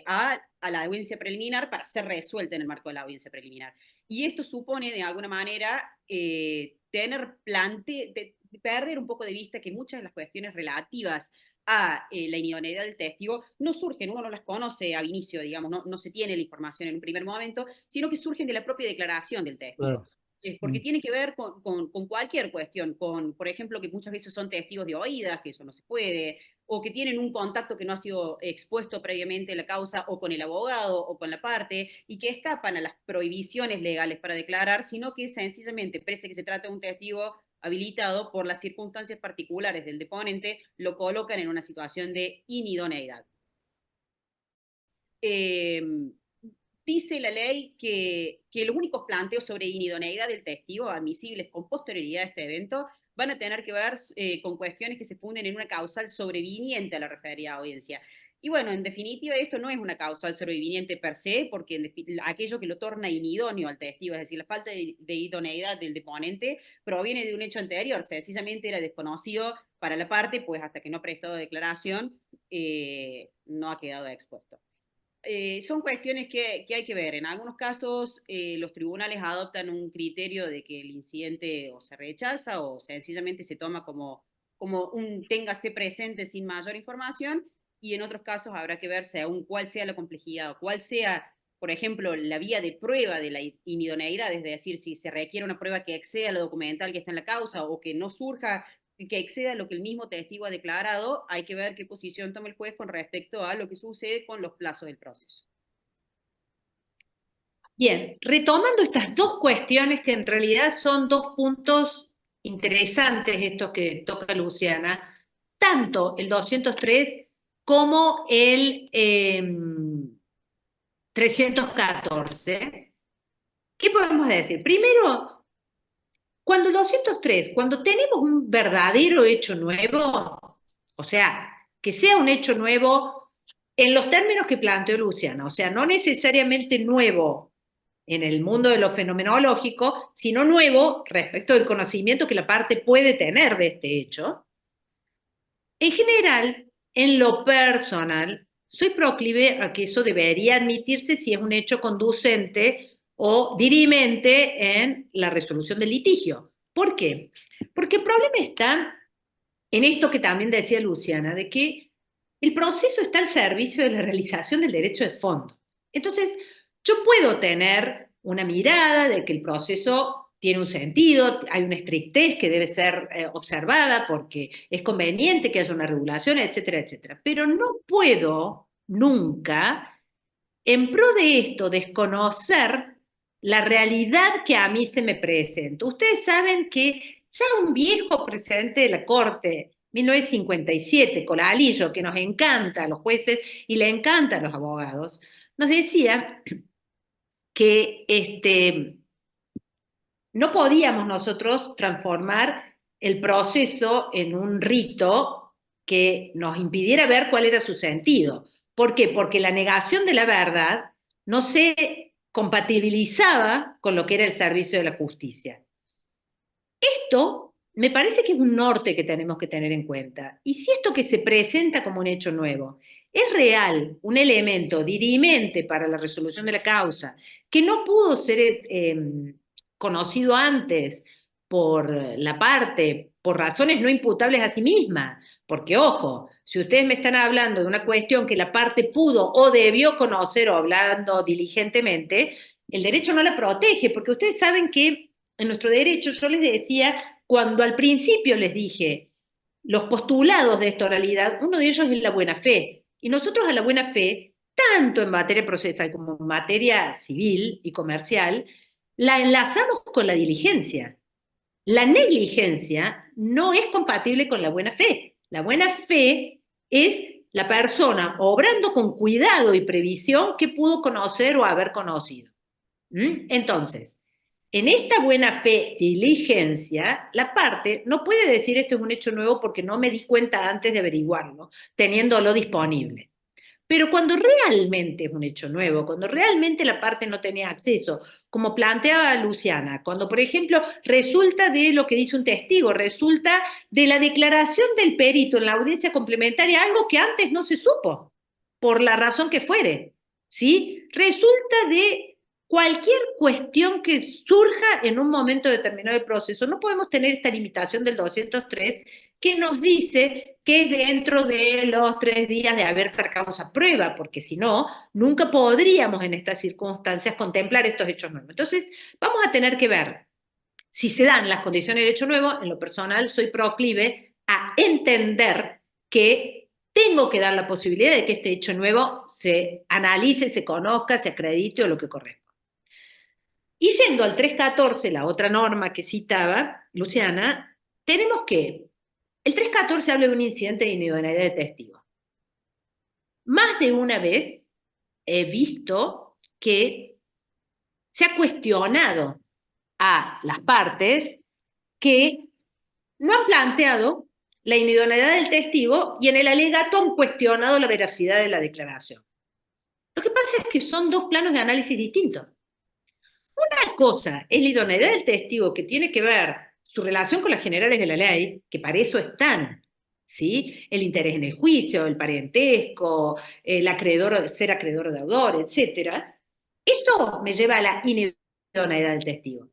a la audiencia preliminar para ser resuelta en el marco de la audiencia preliminar. Y esto supone, de alguna manera, perder un poco de vista que muchas de las cuestiones relativas a la idoneidad del testigo no surgen, uno no las conoce ab inicio, digamos, no se tiene la información en un primer momento, sino que surgen de la propia declaración del testigo. Claro. Porque tiene que ver con cualquier cuestión, por ejemplo, que muchas veces son testigos de oídas, que eso no se puede, o que tienen un contacto que no ha sido expuesto previamente en la causa, o con el abogado, o con la parte, y que escapan a las prohibiciones legales para declarar, sino que sencillamente, pese que se trata de un testigo habilitado por las circunstancias particulares del deponente, lo colocan en una situación de inidoneidad. dice la ley que los únicos planteos sobre inidoneidad del testigo admisibles con posterioridad a este evento van a tener que ver con cuestiones que se funden en una causal sobreviniente a la referida audiencia. Y bueno, en definitiva, esto no es una causal sobreviniente per se, porque aquello que lo torna inidóneo al testigo, es decir, la falta de idoneidad del deponente, proviene de un hecho anterior, sencillamente era desconocido para la parte, pues hasta que no ha prestado declaración, no ha quedado expuesto. Son cuestiones que hay que ver. En algunos casos, los tribunales adoptan un criterio de que el incidente o se rechaza o sencillamente se toma como un téngase presente sin mayor información, y en otros casos habrá que ver según cuál sea la complejidad o cuál sea, por ejemplo, la vía de prueba de la inidoneidad, es decir, si se requiere una prueba que exceda lo documental que está en la causa o que no surja, que exceda lo que el mismo testigo ha declarado, hay que ver qué posición toma el juez con respecto a lo que sucede con los plazos del proceso. Bien, retomando estas dos cuestiones que en realidad son dos puntos interesantes estos que toca Luciana, tanto el 203 como el 314, ¿qué podemos decir? Primero, cuando el 203, cuando tenemos un verdadero hecho nuevo, o sea, que sea un hecho nuevo en los términos que planteó Luciana, o sea, no necesariamente nuevo en el mundo de lo fenomenológico, sino nuevo respecto del conocimiento que la parte puede tener de este hecho. En general, en lo personal, soy proclive a que eso debería admitirse si es un hecho conducente o dirimente en la resolución del litigio. ¿Por qué? Porque el problema está en esto que también decía Luciana, de que el proceso está al servicio de la realización del derecho de fondo. Entonces, yo puedo tener una mirada de que el proceso tiene un sentido, hay una estrictez que debe ser observada porque es conveniente que haya una regulación, etcétera, etcétera. Pero no puedo nunca, en pro de esto, desconocer la realidad que a mí se me presenta. Ustedes saben que ya un viejo precedente de la Corte, 1957, Colalillo, que nos encanta a los jueces y le encanta a los abogados, nos decía que no podíamos nosotros transformar el proceso en un rito que nos impidiera ver cuál era su sentido. ¿Por qué? Porque la negación de la verdad no se compatibilizaba con lo que era el servicio de la justicia. Esto me parece que es un norte que tenemos que tener en cuenta. Y si esto que se presenta como un hecho nuevo es real, un elemento dirimente para la resolución de la causa, que no pudo ser conocido antes por la parte, por razones no imputables a sí misma, porque ojo, si ustedes me están hablando de una cuestión que la parte pudo o debió conocer o hablando diligentemente, el derecho no la protege, porque ustedes saben que en nuestro derecho, yo les decía, cuando al principio les dije los postulados de esta oralidad, uno de ellos es la buena fe, y nosotros a la buena fe, tanto en materia procesal como en materia civil y comercial, la enlazamos con la diligencia. La negligencia no es compatible con la buena fe. La buena fe es la persona obrando con cuidado y previsión que pudo conocer o haber conocido. Entonces, en esta buena fe diligencia, la parte no puede decir esto es un hecho nuevo porque no me di cuenta antes de averiguarlo, teniéndolo disponible. Pero cuando realmente es un hecho nuevo, cuando realmente la parte no tenía acceso, como planteaba Luciana, cuando por ejemplo resulta de lo que dice un testigo, resulta de la declaración del perito en la audiencia complementaria, algo que antes no se supo, por la razón que fuere, ¿sí? Resulta de cualquier cuestión que surja en un momento determinado del proceso. No podemos tener esta limitación del 203 que nos dice que es dentro de los 3 días de haber causa prueba, porque si no, nunca podríamos en estas circunstancias contemplar estos hechos nuevos. Entonces, vamos a tener que ver si se dan las condiciones de hecho nuevo. En lo personal, soy proclive a entender que tengo que dar la posibilidad de que este hecho nuevo se analice, se conozca, se acredite o lo que corresponda. Y yendo al 314, la otra norma que citaba Luciana, tenemos que el 314 habla de un incidente de inidoneidad de testigo. Más de una vez he visto que se ha cuestionado a las partes que no han planteado la individualidad del testigo y en el alegato han cuestionado la veracidad de la declaración. Lo que pasa es que son dos planos de análisis distintos. Una cosa es la idoneidad del testigo, que tiene que ver su relación con las generales de la ley, que para eso están, ¿sí? El interés en el juicio, el parentesco, ser acreedor o deudor, etc. Esto me lleva a la idoneidad del testigo.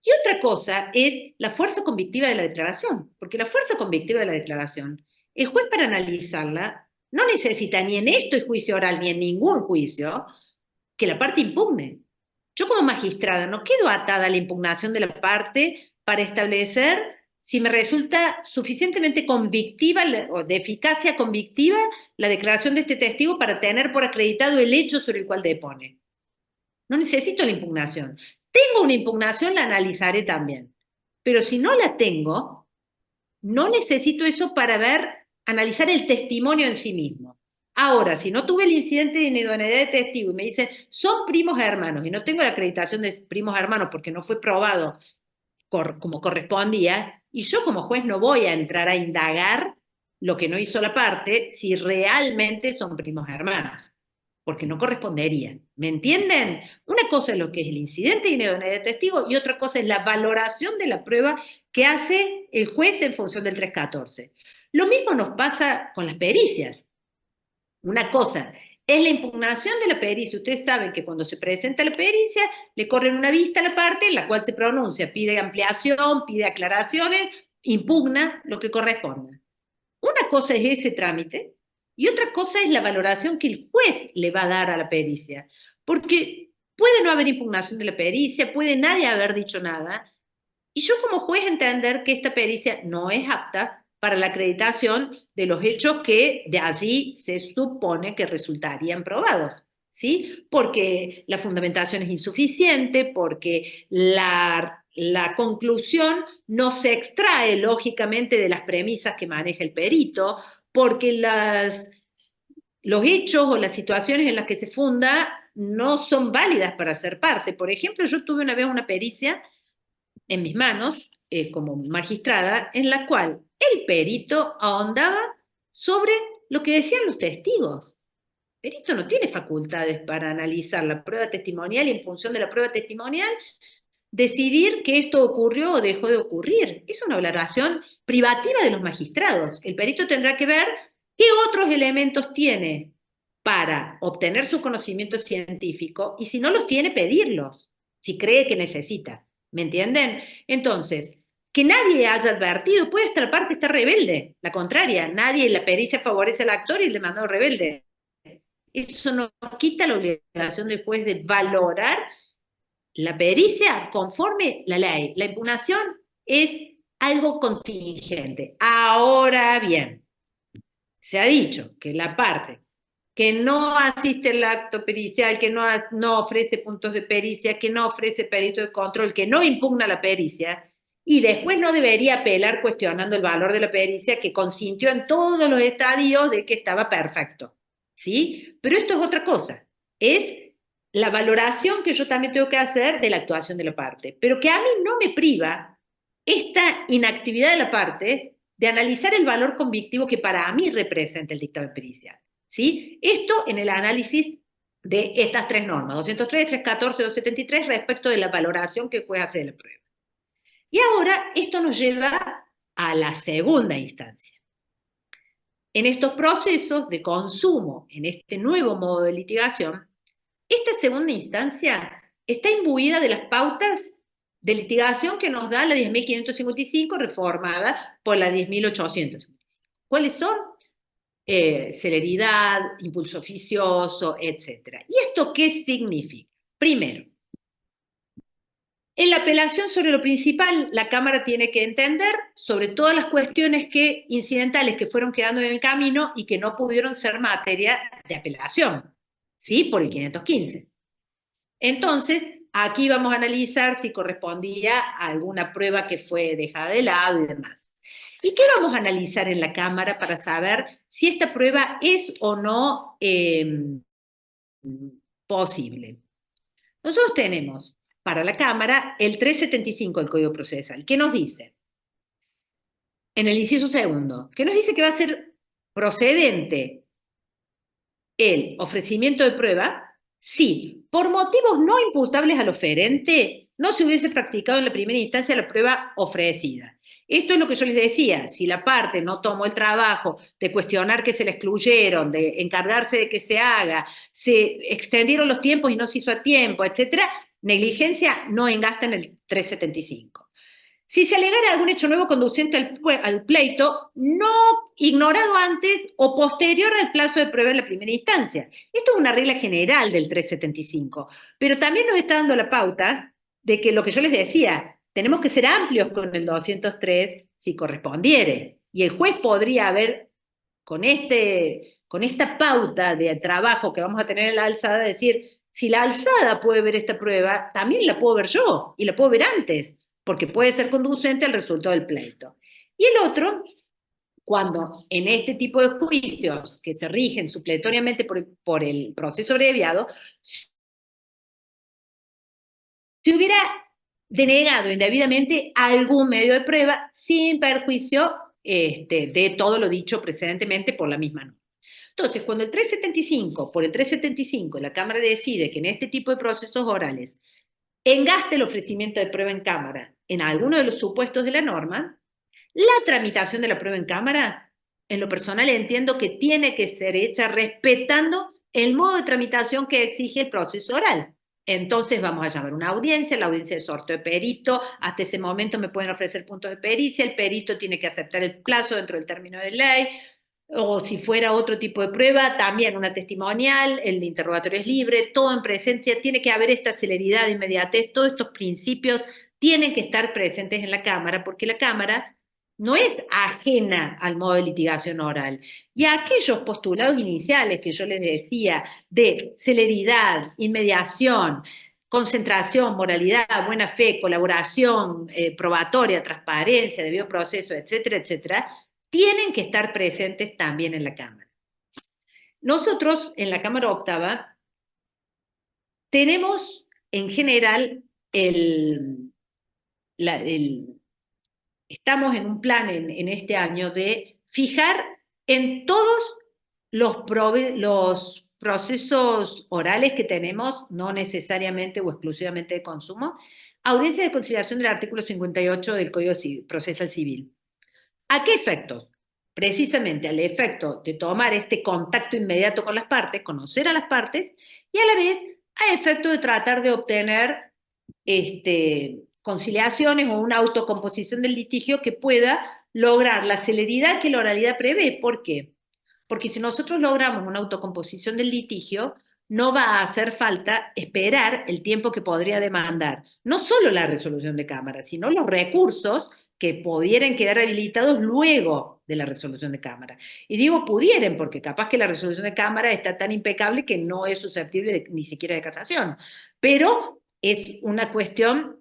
Y otra cosa es la fuerza convictiva de la declaración, porque la fuerza convictiva de la declaración, el juez para analizarla no necesita ni en este juicio oral ni en ningún juicio que la parte impugne. Yo como magistrada no quedo atada a la impugnación de la parte para establecer si me resulta suficientemente convictiva o de eficacia convictiva la declaración de este testigo para tener por acreditado el hecho sobre el cual depone. No necesito la impugnación. Tengo una impugnación, la analizaré también. Pero si no la tengo, no necesito eso para analizar el testimonio en sí mismo. Ahora, si no tuve el incidente de idoneidad de testigo y me dicen, son primos hermanos, y no tengo la acreditación de primos hermanos porque no fue probado como correspondía, y yo como juez no voy a entrar a indagar lo que no hizo la parte si realmente son primos hermanos, porque no correspondería. ¿Me entienden? Una cosa es lo que es el incidente de idoneidad de testigo y otra cosa es la valoración de la prueba que hace el juez en función del 314. Lo mismo nos pasa con las pericias. Una cosa es la impugnación de la pericia. Ustedes saben que cuando se presenta la pericia, le corren una vista a la parte en la cual se pronuncia, pide ampliación, pide aclaraciones, impugna lo que corresponda. Una cosa es ese trámite y otra cosa es la valoración que el juez le va a dar a la pericia. Porque puede no haber impugnación de la pericia, puede nadie haber dicho nada, y yo como juez entender que esta pericia no es apta para la acreditación de los hechos que de allí se supone que resultarían probados, ¿sí? Porque la fundamentación es insuficiente, porque la conclusión no se extrae lógicamente de las premisas que maneja el perito, porque los hechos o las situaciones en las que se funda no son válidas para ser parte. Por ejemplo, yo tuve una vez una pericia en mis manos, como magistrada, en la cual el perito ahondaba sobre lo que decían los testigos. El perito no tiene facultades para analizar la prueba testimonial y en función de la prueba testimonial decidir que esto ocurrió o dejó de ocurrir. Es una valoración privativa de los magistrados. El perito tendrá que ver qué otros elementos tiene para obtener su conocimiento científico y si no los tiene, pedirlos, si cree que necesita. ¿Me entienden? Entonces, que nadie haya advertido, puede estar la parte está rebelde, la contraria, nadie en la pericia favorece al actor y el demandado rebelde. Eso no quita la obligación del juez de valorar la pericia conforme la ley. La impugnación es algo contingente. Ahora bien, se ha dicho que la parte que no asiste al acto pericial, que no ofrece puntos de pericia, que no ofrece perito de control, que no impugna la pericia, y después no debería apelar cuestionando el valor de la pericia, que consintió en todos los estadios de que estaba perfecto, ¿sí? Pero esto es otra cosa, es la valoración que yo también tengo que hacer de la actuación de la parte, pero que a mí no me priva esta inactividad de la parte de analizar el valor convictivo que para mí representa el dictamen pericial. ¿Sí? Esto en el análisis de estas tres normas, 203, 314, 273, respecto de la valoración que el juez hace de la prueba. Y ahora esto nos lleva a la segunda instancia. En estos procesos de consumo, en este nuevo modo de litigación, esta segunda instancia está imbuida de las pautas de litigación que nos da la 10.555 reformada por la 10.855. ¿Cuáles son? Celeridad, impulso oficioso, etc. ¿Y esto qué significa? Primero, en la apelación sobre lo principal, la Cámara tiene que entender sobre todas las cuestiones incidentales que fueron quedando en el camino y que no pudieron ser materia de apelación, ¿sí? Por el 515. Entonces, aquí vamos a analizar si correspondía a alguna prueba que fue dejada de lado y demás. ¿Y qué vamos a analizar en la Cámara para saber si esta prueba es o no posible? Nosotros tenemos para la Cámara el 375 del Código Procesal. ¿Qué nos dice? En el inciso segundo, que nos dice que va a ser procedente el ofrecimiento de prueba si, por motivos no imputables al oferente, no se hubiese practicado en la primera instancia la prueba ofrecida. Esto es lo que yo les decía, si la parte no tomó el trabajo de cuestionar que se la excluyeron, de encargarse de que se haga, se extendieron los tiempos y no se hizo a tiempo, etcétera, negligencia no engasta en el 375. Si se alegara algún hecho nuevo conducente al pleito, no ignorado antes o posterior al plazo de prueba en la primera instancia. Esto es una regla general del 375, pero también nos está dando la pauta de que lo que yo les decía, tenemos que ser amplios con el 203 si correspondiere. Y el juez podría haber, con esta pauta de trabajo que vamos a tener en la alzada, decir, si la alzada puede ver esta prueba, también la puedo ver yo, y la puedo ver antes, porque puede ser conducente al resultado del pleito. Y el otro, cuando en este tipo de juicios que se rigen supletoriamente por el proceso abreviado, se hubiera denegado indebidamente algún medio de prueba sin perjuicio de todo lo dicho precedentemente por la misma norma. Entonces, cuando el 375, por el 375, la Cámara decide que en este tipo de procesos orales engaste el ofrecimiento de prueba en Cámara en alguno de los supuestos de la norma, la tramitación de la prueba en Cámara, en lo personal entiendo que tiene que ser hecha respetando el modo de tramitación que exige el proceso oral. Entonces vamos a llamar una audiencia, la audiencia de sorteo de perito, hasta ese momento me pueden ofrecer puntos de pericia, el perito tiene que aceptar el plazo dentro del término de ley, o si fuera otro tipo de prueba, también una testimonial, el interrogatorio es libre, todo en presencia, tiene que haber esta celeridad, inmediatez, todos estos principios tienen que estar presentes en la Cámara, porque la Cámara no es ajena al modo de litigación oral. Y aquellos postulados iniciales que yo les decía de celeridad, inmediación, concentración, moralidad, buena fe, colaboración, probatoria, transparencia, debido proceso, etcétera, etcétera, tienen que estar presentes también en la Cámara. Nosotros, en la Cámara Octava, tenemos en general estamos en un plan en este año de fijar en todos los procesos orales que tenemos, no necesariamente o exclusivamente de consumo, audiencia de conciliación del artículo 58 del Código Procesal Civil. ¿A qué efectos? Precisamente al efecto de tomar este contacto inmediato con las partes, conocer a las partes, y a la vez a efecto de tratar de obtener conciliaciones o una autocomposición del litigio que pueda lograr la celeridad que la oralidad prevé. ¿Por qué? Porque si nosotros logramos una autocomposición del litigio, no va a hacer falta esperar el tiempo que podría demandar no solo la resolución de Cámara, sino los recursos que pudieran quedar habilitados luego de la resolución de Cámara. Y digo pudieran, porque capaz que la resolución de Cámara está tan impecable que no es susceptible ni siquiera de casación. Pero es una cuestión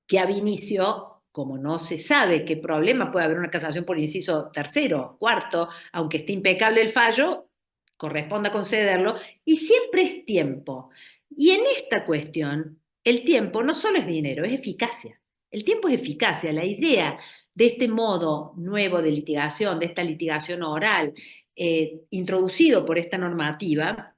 que ab inicio, como no se sabe qué problema puede haber una casación por inciso tercero, cuarto, aunque esté impecable el fallo, corresponde a concederlo, y siempre es tiempo. Y en esta cuestión, el tiempo no solo es dinero, es eficacia. El tiempo es eficacia. La idea de este modo nuevo de litigación, de esta litigación oral, introducido por esta normativa,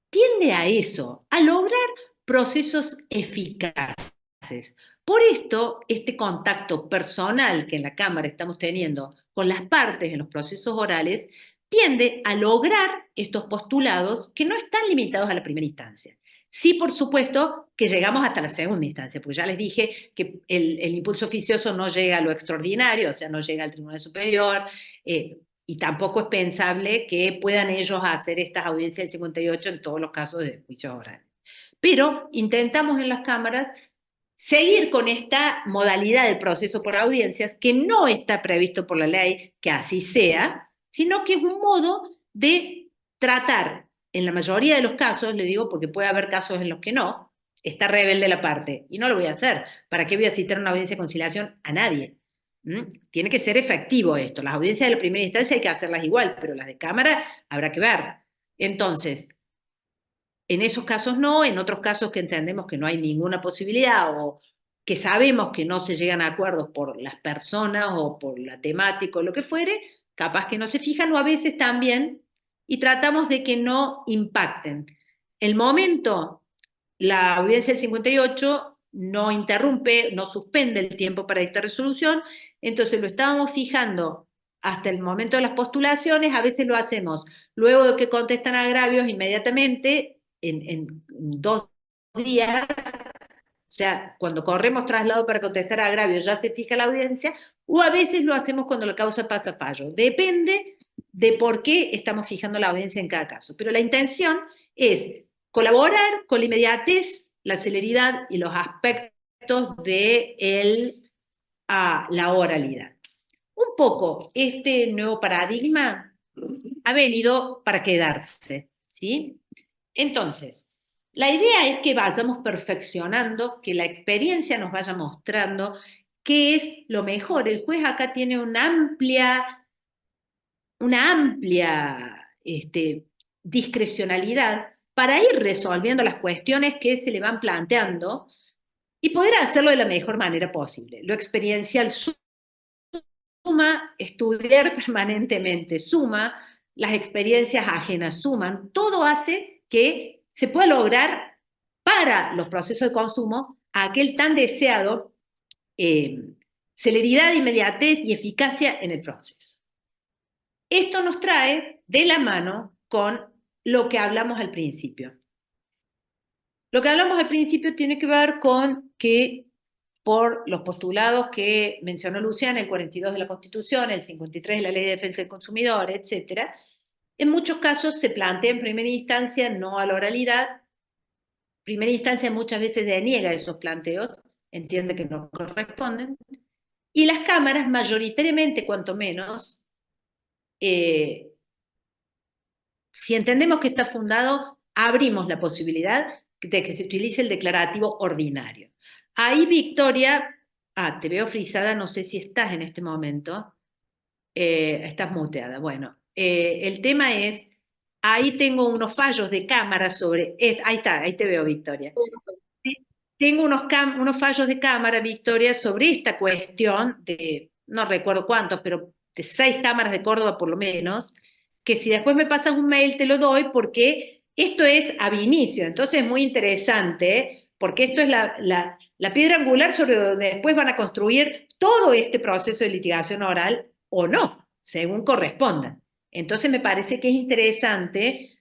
tiende a eso, a lograr procesos eficaces. Por esto, este contacto personal que en la Cámara estamos teniendo con las partes en los procesos orales tiende a lograr estos postulados que no están limitados a la primera instancia. Sí, por supuesto, que llegamos hasta la segunda instancia, porque ya les dije que el impulso oficioso no llega a lo extraordinario, o sea, no llega al Tribunal Superior, y tampoco es pensable que puedan ellos hacer estas audiencias del 58 en todos los casos de juicios orales. Pero intentamos en las cámaras seguir con esta modalidad del proceso por audiencias que no está previsto por la ley que así sea, sino que es un modo de tratar, en la mayoría de los casos, le digo porque puede haber casos en los que no, está rebelde la parte, y no lo voy a hacer. ¿Para qué voy a citar una audiencia de conciliación? A nadie. Tiene que ser efectivo esto. Las audiencias de la primera instancia hay que hacerlas igual, pero las de Cámara habrá que ver. Entonces, En esos casos no, en otros casos que entendemos que no hay ninguna posibilidad o que sabemos que no se llegan a acuerdos por las personas o por la temática o lo que fuere, capaz que no se fijan o a veces también, y tratamos de que no impacten. El momento, la audiencia del 58 no interrumpe, no suspende el tiempo para dictar resolución, entonces lo estábamos fijando hasta el momento de las postulaciones, a veces lo hacemos luego de que contestan agravios inmediatamente, en 2 días, o sea, cuando corremos traslado para contestar agravios ya se fija la audiencia, o a veces lo hacemos cuando la causa pasa a fallo. Depende de por qué estamos fijando la audiencia en cada caso. Pero la intención es colaborar con la inmediatez, la celeridad y los aspectos de la oralidad. Un poco este nuevo paradigma ha venido para quedarse, ¿sí? Entonces, la idea es que vayamos perfeccionando, que la experiencia nos vaya mostrando qué es lo mejor. El juez acá tiene una amplia discrecionalidad para ir resolviendo las cuestiones que se le van planteando y poder hacerlo de la mejor manera posible. Lo experiencial suma, estudiar permanentemente suma, las experiencias ajenas suman, todo hace que se pueda lograr para los procesos de consumo aquel tan deseado celeridad, inmediatez y eficacia en el proceso. Esto nos trae de la mano con lo que hablamos al principio. Lo que hablamos al principio tiene que ver con que por los postulados que mencionó Luciana, el 42 de la Constitución, el 53 de la Ley de Defensa del Consumidor, etc., en muchos casos se plantea en primera instancia no a la oralidad. Primera instancia muchas veces deniega esos planteos, entiende que no corresponden, y las cámaras mayoritariamente, cuanto menos, si entendemos que está fundado, abrimos la posibilidad de que se utilice el declarativo ordinario. Ahí, Victoria, te veo frisada, no sé si estás en este momento, estás muteada. Bueno, el tema es, ahí tengo unos fallos de cámara sobre, ahí está, ahí te veo, Victoria. Tengo unos fallos de cámara, Victoria, sobre esta cuestión de, no recuerdo cuántos, pero de 6 cámaras de Córdoba por lo menos, que si después me pasas un mail te lo doy porque esto es ab inicio, entonces es muy interesante, porque esto es la piedra angular sobre donde después van a construir todo este proceso de litigación oral o no, según corresponda. Entonces me parece que es interesante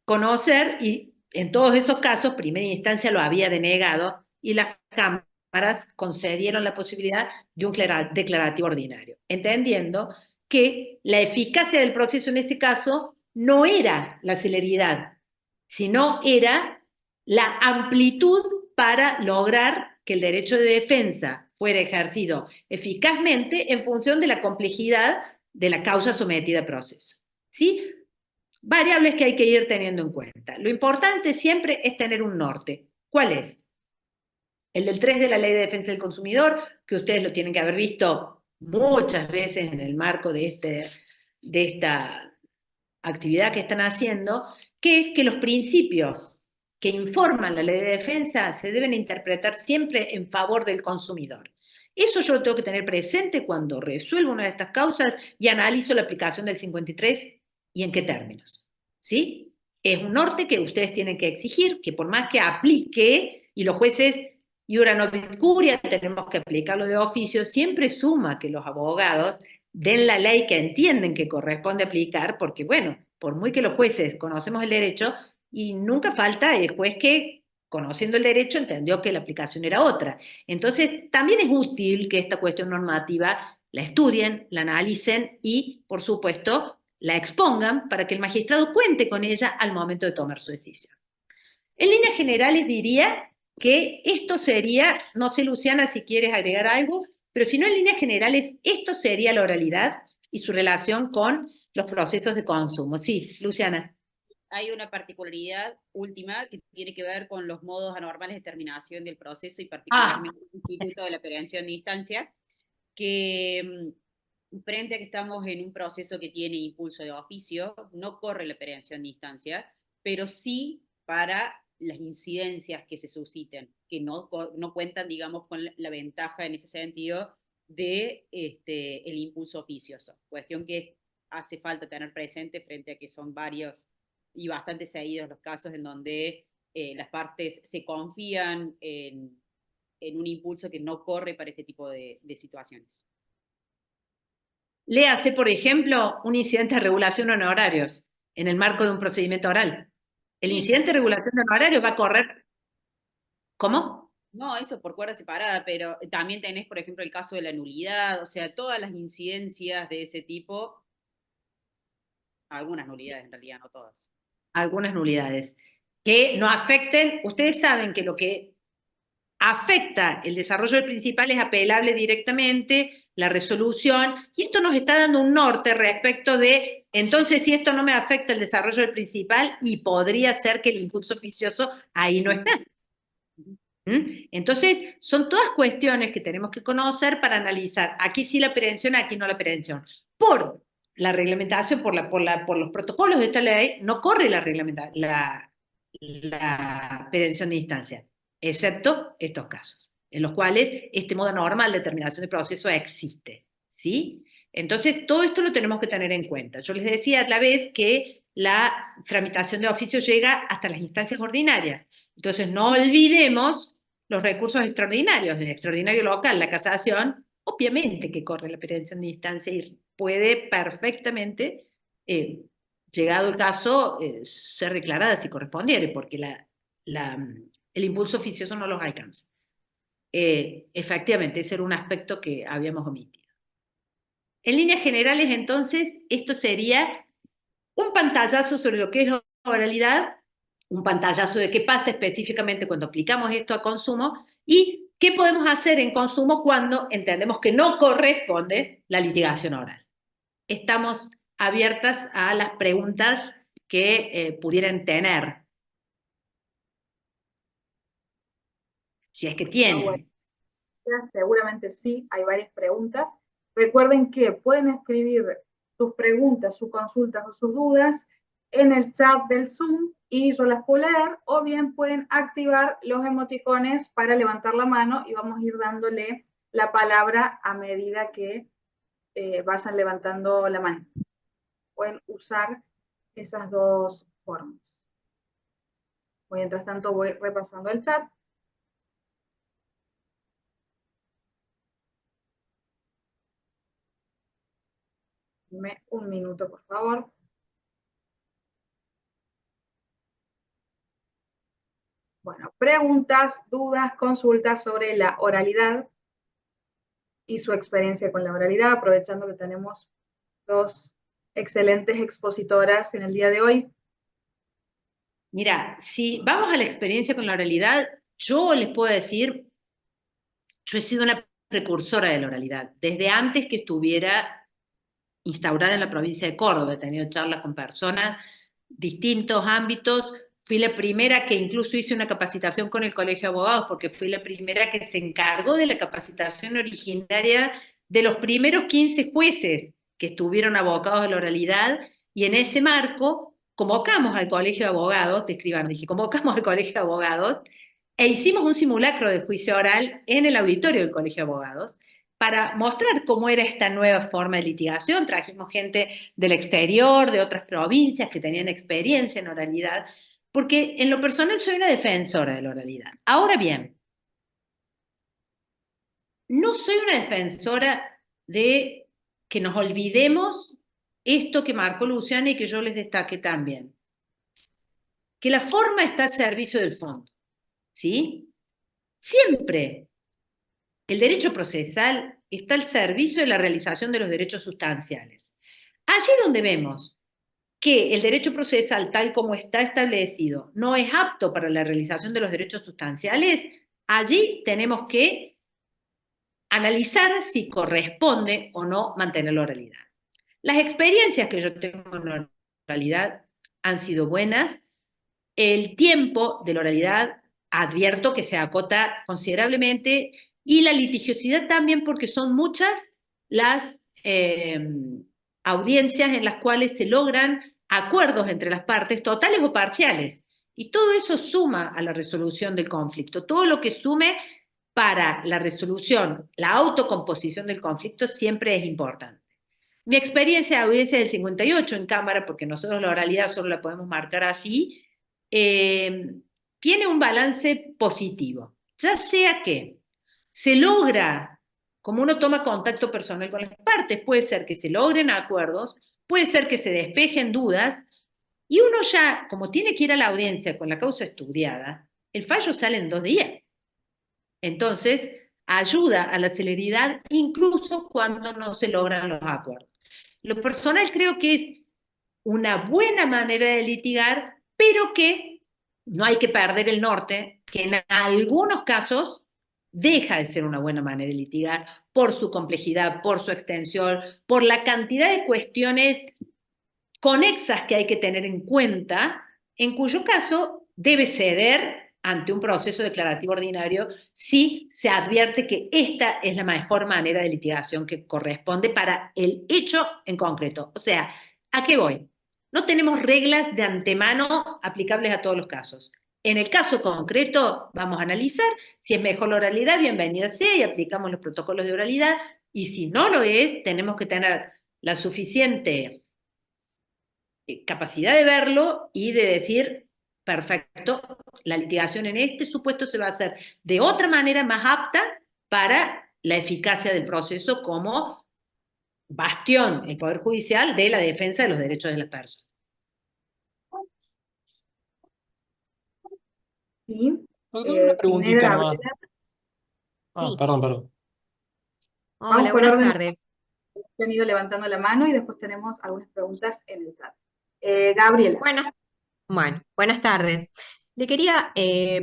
conocer, y en todos esos casos, primera instancia lo había denegado, y las cámaras concedieron la posibilidad de un declarativo ordinario, entendiendo que la eficacia del proceso en ese caso no era la celeridad, sino era la amplitud para lograr que el derecho de defensa fuera ejercido eficazmente en función de la complejidad de la causa sometida a proceso. ¿Sí? Variables que hay que ir teniendo en cuenta. Lo importante siempre es tener un norte. ¿Cuál es? El del 3 de la Ley de Defensa del Consumidor, que ustedes lo tienen que haber visto muchas veces en el marco de esta actividad que están haciendo, que es que los principios que informan la ley de defensa se deben interpretar siempre en favor del consumidor. Eso yo lo tengo que tener presente cuando resuelvo una de estas causas y analizo la aplicación del 53 y en qué términos. ¿Sí? Es un norte que ustedes tienen que exigir, que por más que aplique, y los jueces iura novit curia, tenemos que aplicarlo de oficio, siempre suma que los abogados den la ley que entienden que corresponde aplicar, porque bueno, por muy que los jueces conocemos el derecho, y nunca falta el juez que, conociendo el derecho, entendió que la aplicación era otra. Entonces, también es útil que esta cuestión normativa la estudien, la analicen y, por supuesto, la expongan para que el magistrado cuente con ella al momento de tomar su decisión. En líneas generales diría que esto sería, no sé, Luciana, si quieres agregar algo, pero si no, en líneas generales, esto sería la oralidad y su relación con los procesos de consumo. Sí, Luciana. Hay una particularidad última que tiene que ver con los modos anormales de terminación del proceso y particularmente el Instituto de la Prevención de Instancia, que frente a que estamos en un proceso que tiene impulso de oficio, no corre la prevención de instancia, pero sí para las incidencias que se susciten, que no cuentan, digamos, con la ventaja en ese sentido de el impulso oficioso. Cuestión que hace falta tener presente frente a que son varios y bastante seguidos los casos en donde las partes se confían en un impulso que no corre para este tipo de situaciones. Léase, por ejemplo, un incidente de regulación de honorarios en el marco de un procedimiento oral. El incidente de regulación de honorarios va a correr... ¿Cómo? No, eso por cuerda separada, pero también tenés, por ejemplo, el caso de la nulidad, o sea, todas las incidencias de ese tipo, algunas nulidades en realidad, no todas. Algunas nulidades que no afecten. Ustedes saben que lo que afecta el desarrollo del principal es apelable directamente, la resolución, y esto nos está dando un norte respecto de, entonces, si esto no me afecta el desarrollo del principal, y podría ser que el impulso oficioso ahí no está. Entonces, son todas cuestiones que tenemos que conocer para analizar. Aquí sí la prevención, aquí no la prevención. Por la reglamentación, por los protocolos de esta ley, no corre la prevención de instancia, excepto estos casos, en los cuales este modo normal de terminación de proceso existe, ¿sí? Entonces, todo esto lo tenemos que tener en cuenta. Yo les decía a la vez que la tramitación de oficio llega hasta las instancias ordinarias. Entonces, no olvidemos los recursos extraordinarios, el extraordinario local, la casación, obviamente que corre la prevención de instancia y puede perfectamente, llegado el caso, ser declarada si correspondiere, porque el impulso oficioso no los alcanza. Efectivamente, ese era un aspecto que habíamos omitido. En líneas generales, entonces, esto sería un pantallazo sobre lo que es la oralidad, un pantallazo de qué pasa específicamente cuando aplicamos esto a consumo y qué podemos hacer en consumo cuando entendemos que no corresponde la litigación oral. Estamos abiertas a las preguntas que pudieran tener. Si es que tienen. Bueno, seguramente sí, hay varias preguntas. Recuerden que pueden escribir sus preguntas, sus consultas o sus dudas en el chat del Zoom y yo las puedo leer, o bien pueden activar los emoticones para levantar la mano y vamos a ir dándole la palabra a medida que vayan levantando la mano. Pueden usar esas dos formas. Mientras tanto voy repasando el chat. Dime un minuto, por favor. Bueno, preguntas, dudas, consultas sobre la oralidad y su experiencia con la oralidad, aprovechando que tenemos dos excelentes expositoras en el día de hoy. Mira, si vamos a la experiencia con la oralidad, yo les puedo decir, yo he sido una precursora de la oralidad, desde antes que estuviera instaurada en la provincia de Córdoba. He tenido charlas con personas, distintos ámbitos. Fui la primera que incluso hice una capacitación con el Colegio de Abogados, porque fui la primera que se encargó de la capacitación originaria de los primeros 15 jueces que estuvieron abocados a la oralidad, y en ese marco convocamos al Colegio de Abogados, de escribanos, dije, convocamos al Colegio de Abogados, e hicimos un simulacro de juicio oral en el auditorio del Colegio de Abogados, para mostrar cómo era esta nueva forma de litigación. Trajimos gente del exterior, de otras provincias que tenían experiencia en oralidad, porque en lo personal soy una defensora de la oralidad. Ahora bien, no soy una defensora de que nos olvidemos esto que marcó Luciana y que yo les destaqué también, que la forma está al servicio del fondo, ¿sí? Siempre el derecho procesal está al servicio de la realización de los derechos sustanciales. Allí donde vemos que el derecho procesal, tal como está establecido, no es apto para la realización de los derechos sustanciales, allí tenemos que analizar si corresponde o no mantener la oralidad. Las experiencias que yo tengo en la oralidad han sido buenas. El tiempo de la oralidad advierto que se acota considerablemente, y la litigiosidad también, porque son muchas las audiencias en las cuales se logran acuerdos entre las partes, totales o parciales, Y todo eso suma a la resolución del conflicto. Todo lo que sume para la resolución, la autocomposición del conflicto siempre es importante. Mi experiencia de audiencia del 58 en Cámara, porque nosotros la oralidad solo la podemos marcar así, tiene un balance positivo. Ya sea que se logra, como uno toma contacto personal con las partes, puede ser que se logren acuerdos, puede ser que se despejen dudas, y uno ya, como tiene que ir a la audiencia con la causa estudiada, el fallo sale en 2 días. Entonces, ayuda a la celeridad incluso cuando no se logran los acuerdos. Lo personal creo que es una buena manera de litigar, pero que no hay que perder el norte, que en algunos casos deja de ser una buena manera de litigar por su complejidad, por su extensión, por la cantidad de cuestiones conexas que hay que tener en cuenta, en cuyo caso debe ceder ante un proceso declarativo ordinario si se advierte que esta es la mejor manera de litigación que corresponde para el hecho en concreto. O sea, ¿a qué voy? No tenemos reglas de antemano aplicables a todos los casos. En el caso concreto vamos a analizar si es mejor la oralidad, bienvenida sea, y aplicamos los protocolos de oralidad, y si no lo es, tenemos que tener la suficiente capacidad de verlo y de decir, perfecto, la litigación en este supuesto se va a hacer de otra manera más apta para la eficacia del proceso como bastión, el Poder Judicial, de la defensa de los derechos de las personas. Sí. Doctor, una preguntita Primera, nomás. Sí. Perdón. Vamos Hola, por buenas orden. tardes. Han ido levantando la mano y después tenemos algunas preguntas en el chat. Gabriela. Buenas tardes. Le quería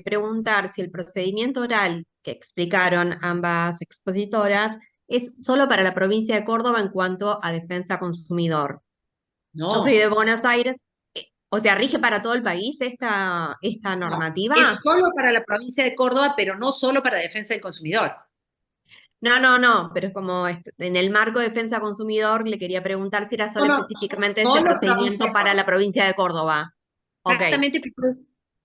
preguntar si el procedimiento oral que explicaron ambas expositoras es solo para la provincia de Córdoba en cuanto a defensa consumidor. No. Yo soy de Buenos Aires, o sea, ¿rige para todo el país esta normativa? Es solo para la provincia de Córdoba, pero no solo para defensa del consumidor. No, pero es como en el marco de defensa consumidor le quería preguntar si era solo No, específicamente solo este provincia procedimiento de para Córdoba. la provincia de Córdoba. Ok. Exactamente, porque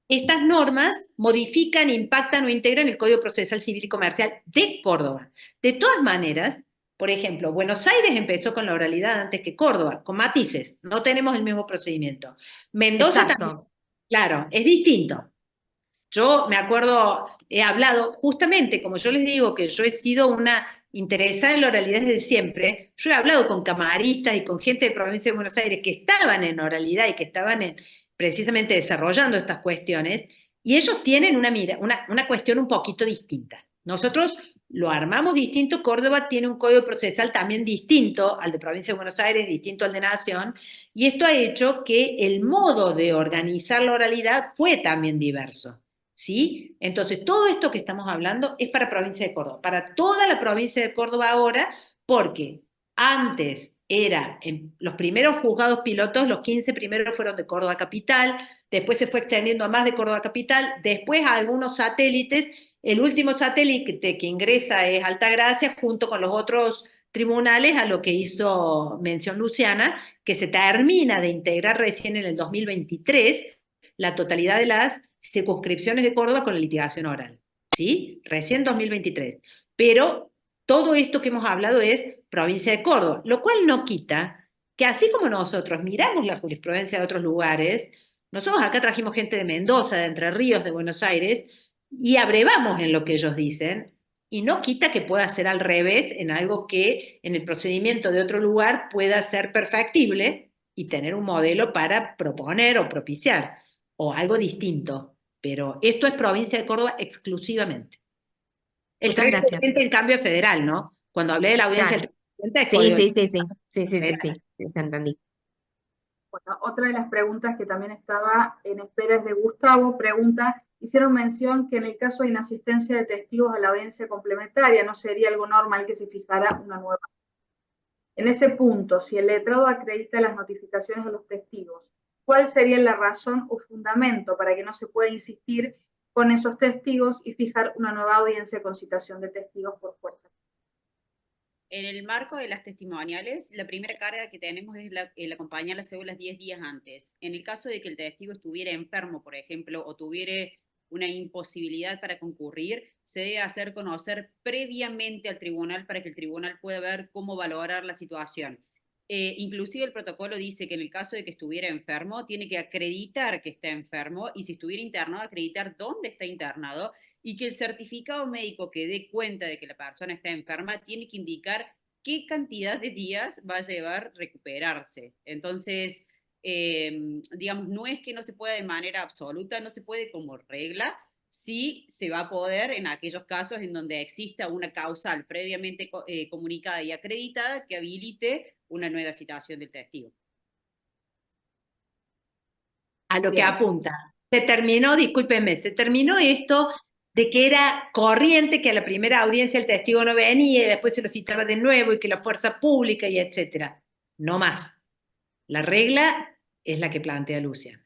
estas normas modifican, impactan o integran el Código Procesal Civil y Comercial de Córdoba. De todas maneras, por ejemplo, Buenos Aires empezó con la oralidad antes que Córdoba, con matices, no tenemos el mismo procedimiento. Mendoza Exacto. también, claro, es distinto. Yo me acuerdo, he hablado, justamente, como yo les digo, que yo he sido una interesada en la oralidad desde siempre, yo he hablado con camaristas y con gente de provincia de Buenos Aires que estaban en oralidad y que estaban precisamente desarrollando estas cuestiones, y ellos tienen una cuestión un poquito distinta. Nosotros lo armamos distinto, Córdoba tiene un código procesal también distinto al de provincia de Buenos Aires, distinto al de Nación, y esto ha hecho que el modo de organizar la oralidad fue también diverso. ¿Sí? Entonces, todo esto que estamos hablando es para provincia de Córdoba, para toda la provincia de Córdoba ahora, porque antes era, en los primeros juzgados pilotos, los 15 primeros fueron de Córdoba Capital, después se fue extendiendo a más de Córdoba Capital, después a algunos satélites, el último satélite que ingresa es Altagracia, junto con los otros tribunales, a lo que hizo mención Luciana, que se termina de integrar recién en el 2023, la totalidad de las circunscripciones de Córdoba con la litigación oral, ¿sí? Recién 2023. Pero todo esto que hemos hablado es provincia de Córdoba, lo cual no quita que así como nosotros miramos la jurisprudencia de otros lugares, nosotros acá trajimos gente de Mendoza, de Entre Ríos, de Buenos Aires, y abrevamos en lo que ellos dicen, y no quita que pueda ser al revés en algo que en el procedimiento de otro lugar pueda ser perfectible y tener un modelo para proponer o propiciar, o algo distinto, pero esto es provincia de Córdoba exclusivamente. El Muchas 3% gracias. en cambio es federal, ¿no? Cuando hablé de la audiencia Claro. del 3% es código Sí, se entendí. Bueno, otra de las preguntas que también estaba en espera es de Gustavo, pregunta, hicieron mención que en el caso de inasistencia de testigos a la audiencia complementaria no sería algo normal que se fijara una nueva. En ese punto, si el letrado acredita las notificaciones de los testigos, ¿cuál sería la razón o fundamento para que no se pueda insistir con esos testigos y fijar una nueva audiencia con citación de testigos por fuerza? En el marco de las testimoniales, la primera carga que tenemos es el acompañar las cédulas 10 días antes. En el caso de que el testigo estuviera enfermo, por ejemplo, o tuviera una imposibilidad para concurrir, se debe hacer conocer previamente al tribunal para que el tribunal pueda ver cómo valorar la situación. Inclusive el protocolo dice que en el caso de que estuviera enfermo, tiene que acreditar que está enfermo, y si estuviera internado, acreditar dónde está internado, y que el certificado médico que dé cuenta de que la persona está enferma tiene que indicar qué cantidad de días va a llevar recuperarse. Entonces, digamos, no es que no se pueda de manera absoluta, no se puede como regla, sí se va a poder en aquellos casos en donde exista una causal previamente comunicada y acreditada que habilite una nueva citación del testigo. A lo que Bien. apunta. Se terminó, discúlpenme, se terminó esto de que era corriente que a la primera audiencia el testigo no venía y después se lo citaba de nuevo y que la fuerza pública y etcétera. No más. La regla es la que plantea Lucia.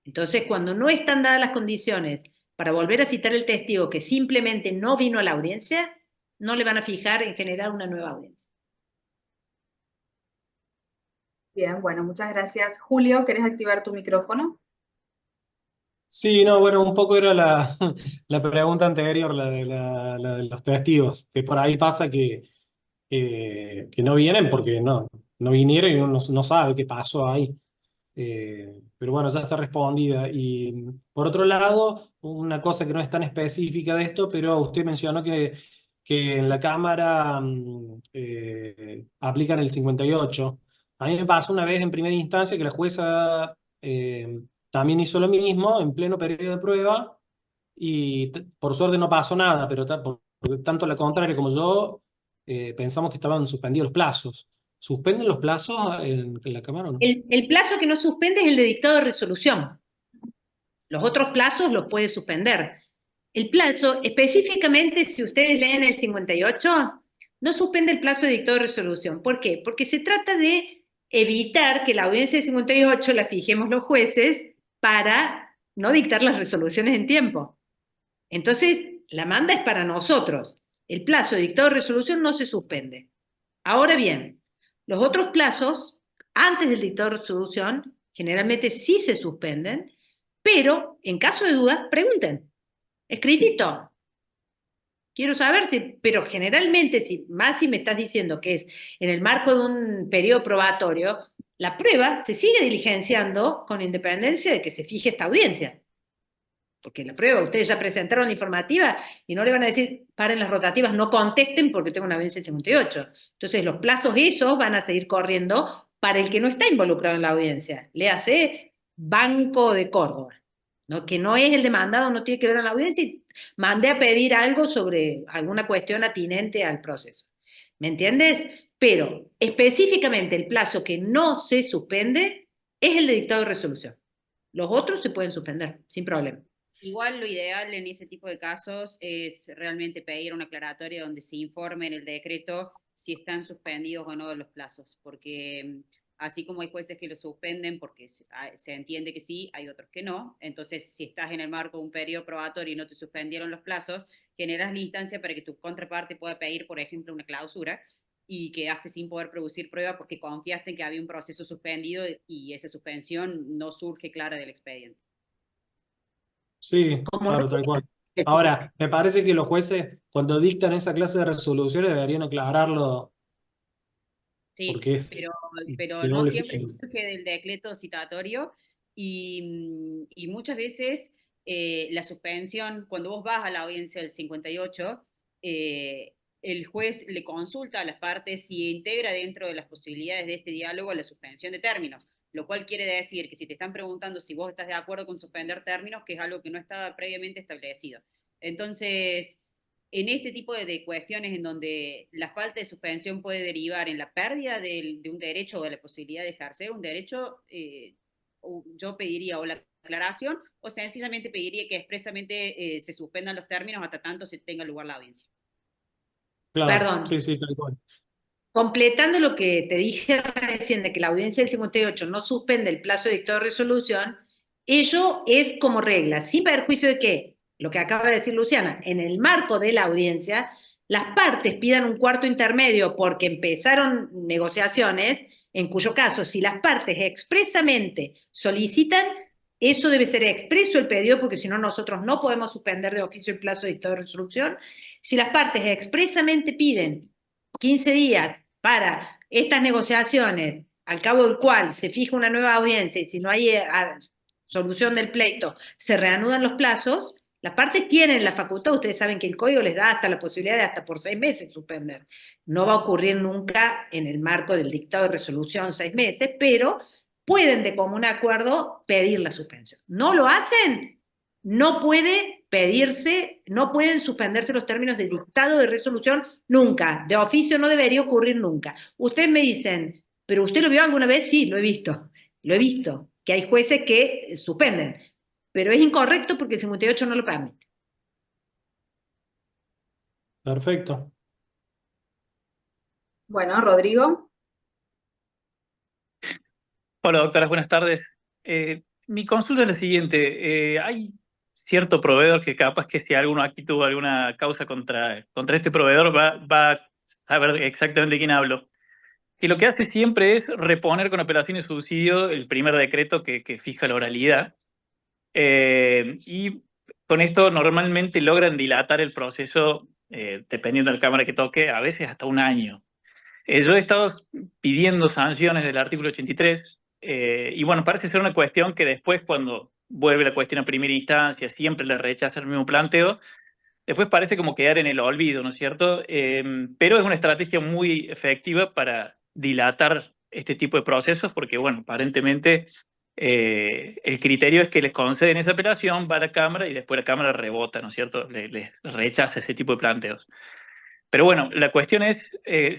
Entonces, cuando no están dadas las condiciones para volver a citar el testigo que simplemente no vino a la audiencia, no le van a fijar en generar una nueva audiencia. Bien, bueno, muchas gracias. Julio, ¿querés activar tu micrófono? Sí, no, bueno, un poco era la pregunta anterior, la de los testigos, que por ahí pasa que no vienen porque no vinieron y uno no sabe qué pasó ahí. Pero bueno, ya está respondida. Y por otro lado, una cosa que no es tan específica de esto, pero usted mencionó que en la Cámara aplican el 58. A mí me pasó una vez en primera instancia que la jueza también hizo lo mismo en pleno periodo de prueba y por suerte no pasó nada, pero porque tanto la contraria como yo pensamos que estaban suspendidos los plazos. ¿Suspenden los plazos en la Cámara o no? El plazo que no suspende es el de dictado de resolución. Los otros plazos los puede suspender. El plazo, específicamente, si ustedes leen el 58, no suspende el plazo de dictado de resolución. ¿Por qué? Porque se trata de evitar que la audiencia de 58 la fijemos los jueces para no dictar las resoluciones en tiempo. Entonces, la manda es para nosotros. El plazo de dictado de resolución no se suspende. Ahora bien, los otros plazos, antes del dictado de resolución, generalmente sí se suspenden, pero en caso de duda, pregunten. Escritito. Quiero saber si, pero generalmente, más si me estás diciendo que es en el marco de un periodo probatorio, la prueba se sigue diligenciando con independencia de que se fije esta audiencia. Porque la prueba, ustedes ya presentaron la informativa y no le van a decir, paren las rotativas, no contesten porque tengo una audiencia en 58. Entonces los plazos esos van a seguir corriendo para el que no está involucrado en la audiencia. Léase Banco de Córdoba, ¿no? Que no es el demandado, no tiene que ver en la audiencia y mandé a pedir algo sobre alguna cuestión atinente al proceso. ¿Me entiendes? Pero específicamente el plazo que no se suspende es el de dictado de resolución. Los otros se pueden suspender, sin problema. Igual lo ideal en ese tipo de casos es realmente pedir una aclaratoria donde se informe en el decreto si están suspendidos o no los plazos, porque así como hay jueces que lo suspenden porque se entiende que sí, hay otros que no. Entonces, si estás en el marco de un periodo probatorio y no te suspendieron los plazos, generas la instancia para que tu contraparte pueda pedir, por ejemplo, una clausura y quedaste sin poder producir prueba porque confiaste en que había un proceso suspendido y esa suspensión no surge clara del expediente. Sí, claro, tal cual. Ahora, me parece que los jueces, cuando dictan esa clase de resoluciones, deberían aclararlo Sí, porque pero se no doble siempre efecto. surge del decreto citatorio y muchas veces la suspensión, cuando vos vas a la audiencia del 58, el juez le consulta a las partes si integra dentro de las posibilidades de este diálogo la suspensión de términos, lo cual quiere decir que si te están preguntando si vos estás de acuerdo con suspender términos, que es algo que no estaba previamente establecido. Entonces, en este tipo de cuestiones en donde la falta de suspensión puede derivar en la pérdida de un derecho o de la posibilidad de ejercer un derecho, yo pediría o la aclaración o sencillamente pediría que expresamente se suspendan los términos hasta tanto se tenga lugar la audiencia. Claro, Perdón, sí, sí, tal cual. completando lo que te dije recién de que la audiencia del 58 no suspende el plazo de dictado de resolución, ello es como regla, sin perjuicio de que, lo que acaba de decir Luciana, en el marco de la audiencia, las partes pidan un cuarto intermedio porque empezaron negociaciones, en cuyo caso, si las partes expresamente solicitan, eso debe ser expreso el pedido, porque si no nosotros no podemos suspender de oficio el plazo de dictado de resolución. Si las partes expresamente piden 15 días para estas negociaciones, al cabo del cual se fija una nueva audiencia y si no hay solución del pleito, se reanudan los plazos, las partes tienen la facultad, ustedes saben que el código les da hasta la posibilidad de hasta por 6 meses suspender. No va a ocurrir nunca en el marco del dictado de resolución 6 meses, pero pueden de común acuerdo pedir la suspensión. ¿No lo hacen? No puede pedirse, no pueden suspenderse los términos de dictado de resolución nunca. De oficio no debería ocurrir nunca. Ustedes me dicen, ¿pero usted lo vio alguna vez? Sí, lo he visto. Lo he visto, que hay jueces que suspenden. Pero es incorrecto porque el 58 no lo permite. Perfecto. Bueno, Rodrigo. Hola, doctora, buenas tardes. Mi consulta es la siguiente. Hay cierto proveedor que capaz que si alguno aquí tuvo alguna causa contra este proveedor va a saber exactamente de quién hablo. Y lo que hace siempre es reponer con operación de subsidio el primer decreto que fija la oralidad. Y con esto normalmente logran dilatar el proceso, dependiendo de la cámara que toque, a veces hasta un año. Yo he estado pidiendo sanciones del artículo 83, y bueno, parece ser una cuestión que después, cuando vuelve la cuestión a primera instancia, siempre le rechaza el mismo planteo, después parece como quedar en el olvido, ¿no es cierto? Pero es una estrategia muy efectiva para dilatar este tipo de procesos, porque bueno, aparentemente el criterio es que les conceden esa apelación, va a la Cámara y después la Cámara rebota, ¿no es cierto? Les rechaza ese tipo de planteos. Pero bueno, la cuestión es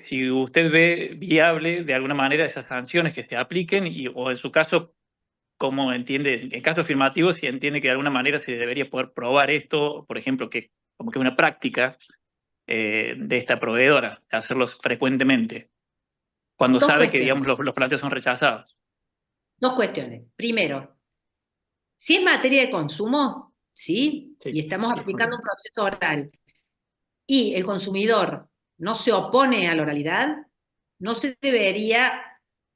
si usted ve viable de alguna manera esas sanciones que se apliquen o en su caso, cómo entiende, en caso afirmativo, si entiende que de alguna manera se debería poder probar esto, por ejemplo, que como que una práctica de esta proveedora, hacerlos frecuentemente, cuando Dos sabe que cuestiones. digamos los planteos son rechazados. Dos cuestiones. Primero, si es materia de consumo, ¿sí? Sí, Y estamos sí, aplicando un proceso oral y el consumidor no se opone a la oralidad, no se debería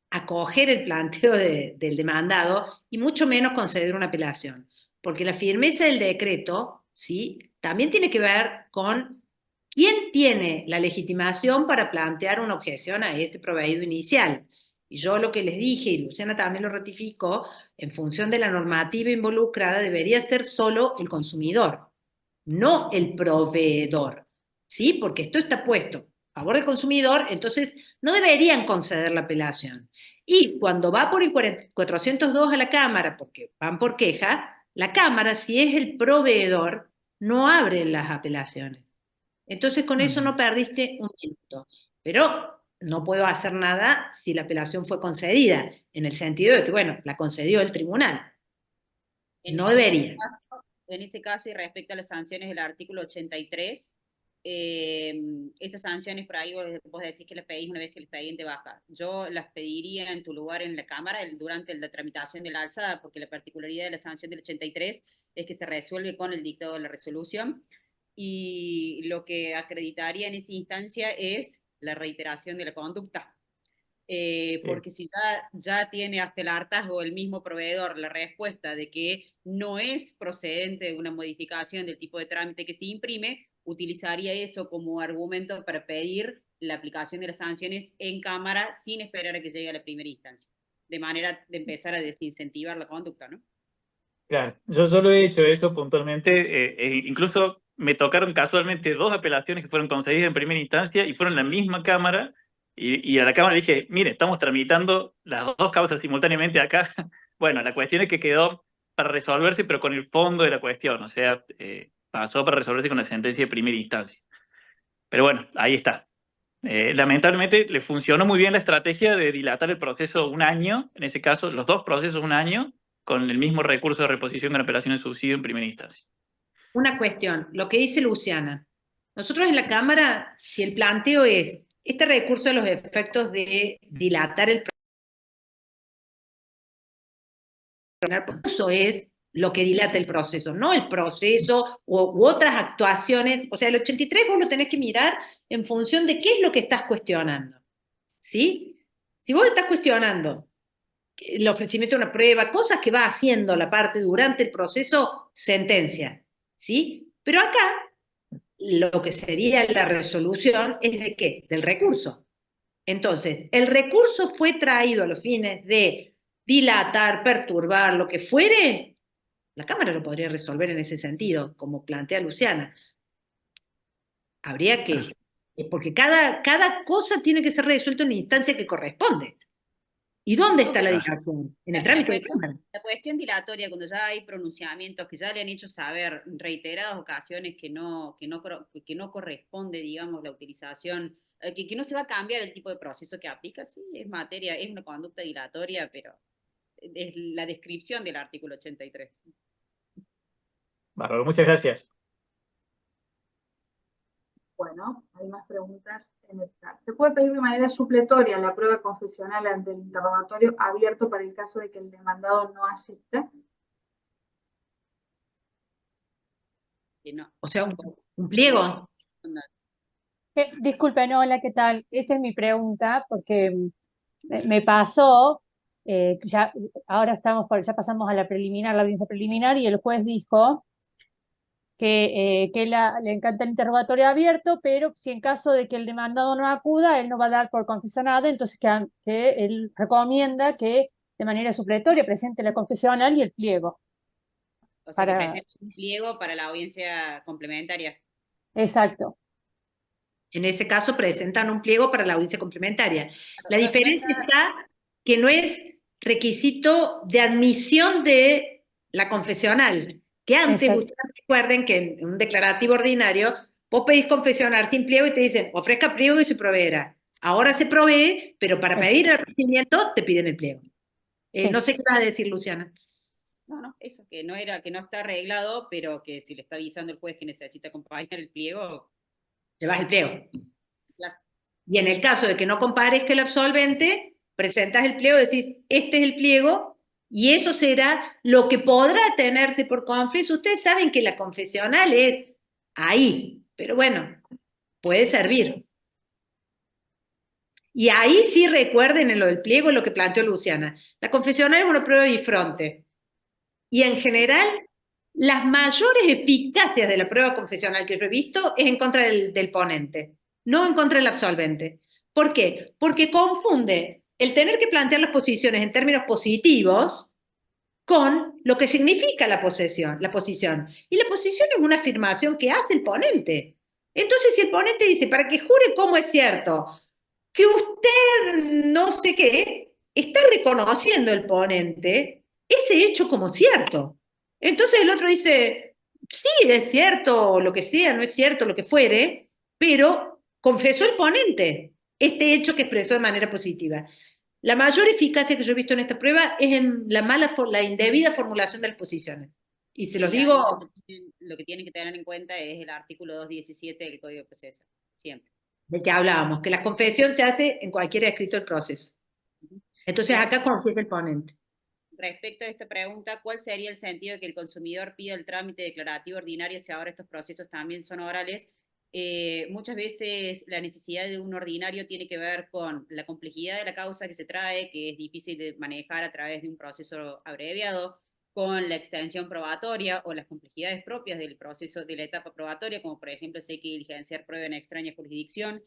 acoger el planteo del demandado y mucho menos conceder una apelación. Porque la firmeza del decreto, ¿sí? También tiene que ver con quién tiene la legitimación para plantear una objeción a ese proveído inicial. Y yo lo que les dije, y Luciana también lo ratificó, en función de la normativa involucrada, debería ser solo el consumidor, no el proveedor, ¿sí? Porque esto está puesto a favor del consumidor, entonces no deberían conceder la apelación. Y cuando va por el 402 a la Cámara, porque van por queja, la Cámara, si es el proveedor, no abre las apelaciones. Entonces con eso no perdiste un minuto. Pero no puedo hacer nada si la apelación fue concedida, en el sentido de que, bueno, la concedió el tribunal. No debería. En ese caso, y respecto a las sanciones del artículo 83, esas sanciones por ahí vos decís que las pedís una vez que el expediente baja. Yo las pediría en tu lugar en la Cámara durante la tramitación de la alzada, porque la particularidad de la sanción del 83 es que se resuelve con el dictado de la resolución, y lo que acreditaría en esa instancia es la reiteración de la conducta. Sí. Porque si ya tiene hasta el hartazgo el mismo proveedor la respuesta de que no es procedente de una modificación del tipo de trámite que se imprime, utilizaría eso como argumento para pedir la aplicación de las sanciones en Cámara sin esperar a que llegue a la primera instancia, de manera de empezar a desincentivar la conducta, ¿no? Claro, yo solo he hecho eso puntualmente, incluso me tocaron casualmente 2 apelaciones que fueron concedidas en primera instancia y fueron la misma Cámara, y a la Cámara le dije, mire, estamos tramitando las 2 causas simultáneamente acá. Bueno, la cuestión es que quedó para resolverse, pero con el fondo de la cuestión, o sea, pasó para resolverse con la sentencia de primera instancia. Pero bueno, ahí está. Lamentablemente le funcionó muy bien la estrategia de dilatar el proceso un año, en ese caso los 2 procesos un año, con el mismo recurso de reposición de la apelación de subsidio en primera instancia. Una cuestión, lo que dice Luciana. Nosotros en la Cámara, si el planteo es este recurso a los efectos de dilatar el proceso, es lo que dilata el proceso, no el proceso u otras actuaciones. O sea, el 83 vos lo tenés que mirar en función de qué es lo que estás cuestionando, ¿sí? Si vos estás cuestionando el ofrecimiento de una prueba, cosas que va haciendo la parte durante el proceso, sentencia, ¿sí? Pero acá lo que sería la resolución es de ¿qué? Del recurso. Entonces, el recurso fue traído a los fines de dilatar, perturbar, lo que fuere, la Cámara lo podría resolver en ese sentido, como plantea Luciana. Habría que, porque cada cosa tiene que ser resuelta en la instancia que corresponde. ¿Y dónde está la dilación? En el trámite de Cámara. La cuestión dilatoria, cuando ya hay pronunciamientos que ya le han hecho saber en reiteradas ocasiones que no corresponde, digamos, la utilización, que no se va a cambiar el tipo de proceso que aplica, sí, es materia, es una conducta dilatoria, pero es la descripción del artículo 83. Bárbaro, muchas gracias. Bueno, hay más preguntas en el chat. ¿Se puede pedir de manera supletoria la prueba confesional ante el interrogatorio abierto para el caso de que el demandado no acepte? Que no. O sea, un pliego. Disculpen, hola, ¿qué tal? Esa es mi pregunta, porque me pasó, ya, ahora ya pasamos a la preliminar, la audiencia preliminar, y el juez dijo que le encanta el interrogatorio abierto, pero si en caso de que el demandado no acuda, él no va a dar por confesionado, entonces que él recomienda que de manera supletoria presente la confesional y el pliego. O sea, que presente un pliego para la audiencia complementaria. Exacto. En ese caso presentan un pliego para la audiencia complementaria. La diferencia está que no es requisito de admisión de la confesional, que antes, Exacto. ustedes recuerden que en un declarativo ordinario, vos pedís confesional sin pliego y te dicen, ofrezca pliego y se proveerá. Ahora se provee, pero para pedir el recibimiento te piden el pliego. No sé qué vas a decir, Luciana. No, eso, que no está arreglado, pero que si le está avisando el juez que necesita acompañar el pliego, le vas el pliego. Claro. Y en el caso de que no comparezca el absolvente, presentas el pliego, decís, este es el pliego, y eso será lo que podrá tenerse por confeso. Ustedes saben que la confesional es ahí, pero bueno, puede servir. Y ahí sí recuerden en lo del pliego lo que planteó Luciana. La confesional es una prueba bifronte. Y en general, las mayores eficacias de la prueba confesional que yo he visto es en contra del ponente, no en contra del absolvente. ¿Por qué? Porque confunde el tener que plantear las posiciones en términos positivos con lo que significa la posición. Y la posición es una afirmación que hace el ponente. Entonces, si el ponente dice, para que jure cómo es cierto, que usted no sé qué, está reconociendo el ponente ese hecho como cierto. Entonces el otro dice, sí, es cierto, lo que sea, no es cierto, lo que fuere, pero confesó el ponente este hecho que expresó de manera positiva. La mayor eficacia que yo he visto en esta prueba es en la indebida formulación de las posiciones. Y se los digo... Lo que tienen que tener en cuenta es el artículo 217 del Código Procesal, siempre. Del que hablábamos, que la confesión se hace en cualquier escrito del proceso. Entonces acá confiesa el ponente. Respecto a esta pregunta, ¿cuál sería el sentido de que el consumidor pida el trámite declarativo ordinario si ahora estos procesos también son orales? Muchas veces la necesidad de un ordinario tiene que ver con la complejidad de la causa que se trae, que es difícil de manejar a través de un proceso abreviado, con la extensión probatoria o las complejidades propias del proceso de la etapa probatoria, como por ejemplo si hay que diligenciar prueba en extraña jurisdicción,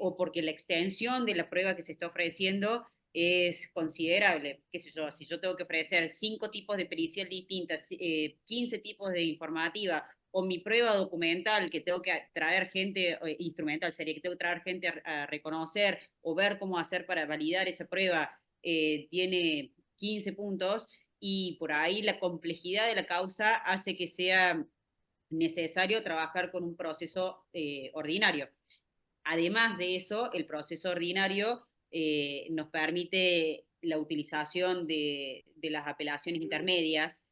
o porque la extensión de la prueba que se está ofreciendo es considerable. Qué sé yo, si yo tengo que ofrecer 5 tipos de pericial distintas, 15 tipos de informativa, o mi prueba documental, que tengo que traer gente, instrumental sería que tengo que traer gente a reconocer o ver cómo hacer para validar esa prueba, tiene 15 puntos, y por ahí la complejidad de la causa hace que sea necesario trabajar con un proceso ordinario. Además de eso, el proceso ordinario nos permite la utilización de las apelaciones intermedias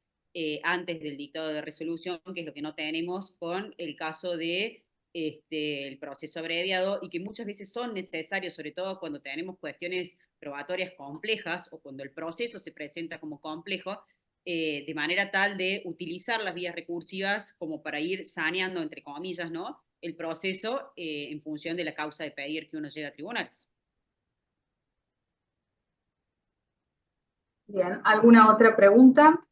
antes del dictado de resolución, que es lo que no tenemos con el caso de el proceso abreviado, y que muchas veces son necesarios, sobre todo cuando tenemos cuestiones probatorias complejas o cuando el proceso se presenta como complejo, de manera tal de utilizar las vías recursivas como para ir saneando, entre comillas, ¿no?, el proceso en función de la causa de pedir que uno llegue a tribunales. Bien, ¿alguna otra pregunta?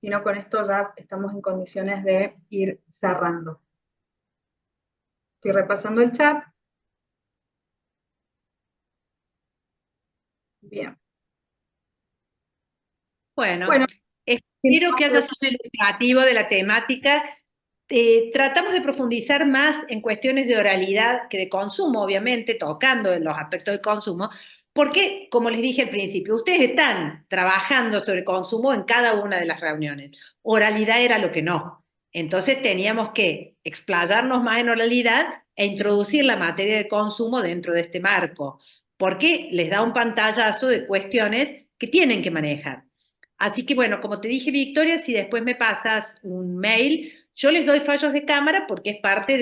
Si no, con esto ya estamos en condiciones de ir cerrando. Estoy repasando el chat. Bien. Bueno, Bueno, espero que haya sido ilustrativo de la temática. Tratamos de profundizar más en cuestiones de oralidad que de consumo, obviamente, tocando en los aspectos del consumo, porque, como les dije al principio, ustedes están trabajando sobre consumo en cada una de las reuniones. Oralidad era lo que no. Entonces teníamos que explayarnos más en oralidad e introducir la materia de consumo dentro de este marco, porque les da un pantallazo de cuestiones que tienen que manejar. Así que bueno, como te dije, Victoria, si después me pasas un mail, yo les doy fallos de cámara porque es parte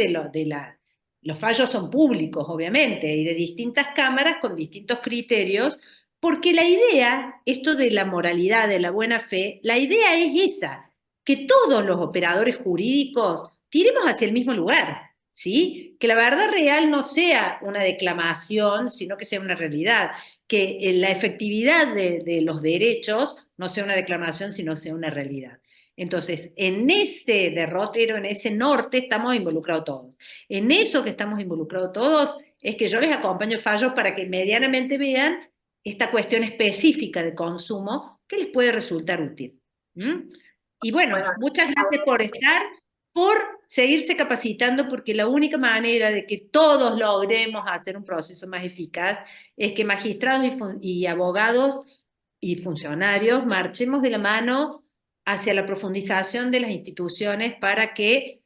los fallos son públicos, obviamente, y de distintas cámaras con distintos criterios, porque la idea, esto de la moralidad, de la buena fe, la idea es esa, que todos los operadores jurídicos tiremos hacia el mismo lugar, ¿sí? Que la verdad real no sea una declamación, sino que sea una realidad, que la efectividad de los derechos no sea una declamación, sino sea una realidad. Entonces, en ese derrotero, en ese norte, estamos involucrados todos. En eso que estamos involucrados todos, es que yo les acompaño fallos para que medianamente vean esta cuestión específica de consumo que les puede resultar útil. ¿Mm? Y bueno, muchas gracias por estar, por seguirse capacitando, porque la única manera de que todos logremos hacer un proceso más eficaz es que magistrados y abogados y funcionarios marchemos de la mano hacia la profundización de las instituciones para que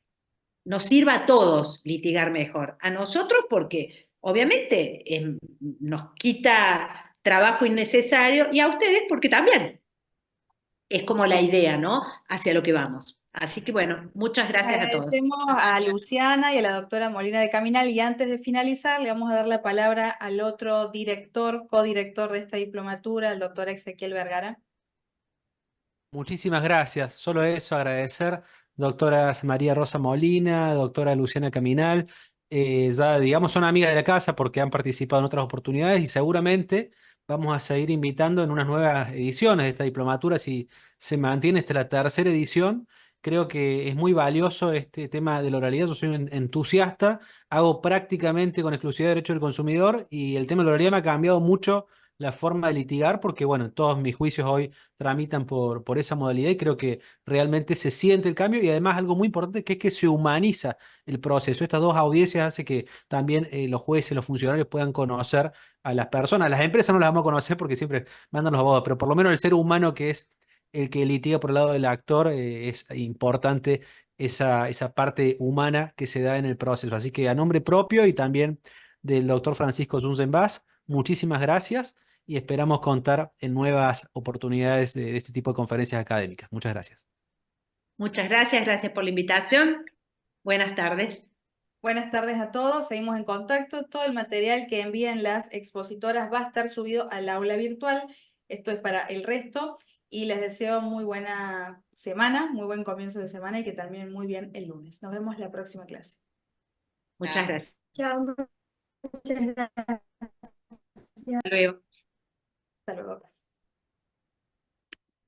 nos sirva a todos litigar mejor. A nosotros porque obviamente nos quita trabajo innecesario, y a ustedes porque también es como la idea, ¿no? Hacia lo que vamos. Así que bueno, muchas gracias a todos. Agradecemos a Luciana y a la doctora Molina de Caminal, y antes de finalizar le vamos a dar la palabra al otro director, codirector de esta diplomatura, el doctor Ezequiel Vergara. Muchísimas gracias. Solo eso, agradecer, doctoras María Rosa Molina, doctora Luciana Caminal. Ya, digamos, son amigas de la casa porque han participado en otras oportunidades y seguramente vamos a seguir invitando en unas nuevas ediciones de esta diplomatura. Si se mantiene esta la tercera edición, creo que es muy valioso este tema de la oralidad. Yo soy un entusiasta, hago prácticamente con exclusividad de derecho del consumidor y el tema de la oralidad me ha cambiado mucho la forma de litigar porque, bueno, todos mis juicios hoy tramitan por esa modalidad y creo que realmente se siente el cambio y además algo muy importante que es que se humaniza el proceso. Estas dos audiencias hace que también los jueces, los funcionarios puedan conocer a las personas. Las empresas no las vamos a conocer porque siempre mandan los abogados, pero por lo menos el ser humano que es el que litiga por el lado del actor es importante esa parte humana que se da en el proceso. Así que a nombre propio y también del doctor Francisco Zunzenbas, muchísimas gracias y esperamos contar en nuevas oportunidades de este tipo de conferencias académicas. Muchas gracias. Muchas gracias, gracias por la invitación. Buenas tardes. Buenas tardes a todos, seguimos en contacto. Todo el material que envíen las expositoras va a estar subido al aula virtual. Esto es para el resto y les deseo muy buena semana, muy buen comienzo de semana y que terminen muy bien el lunes. Nos vemos la próxima clase. Muchas gracias. Chao, muchas gracias. Hasta luego. Hasta luego.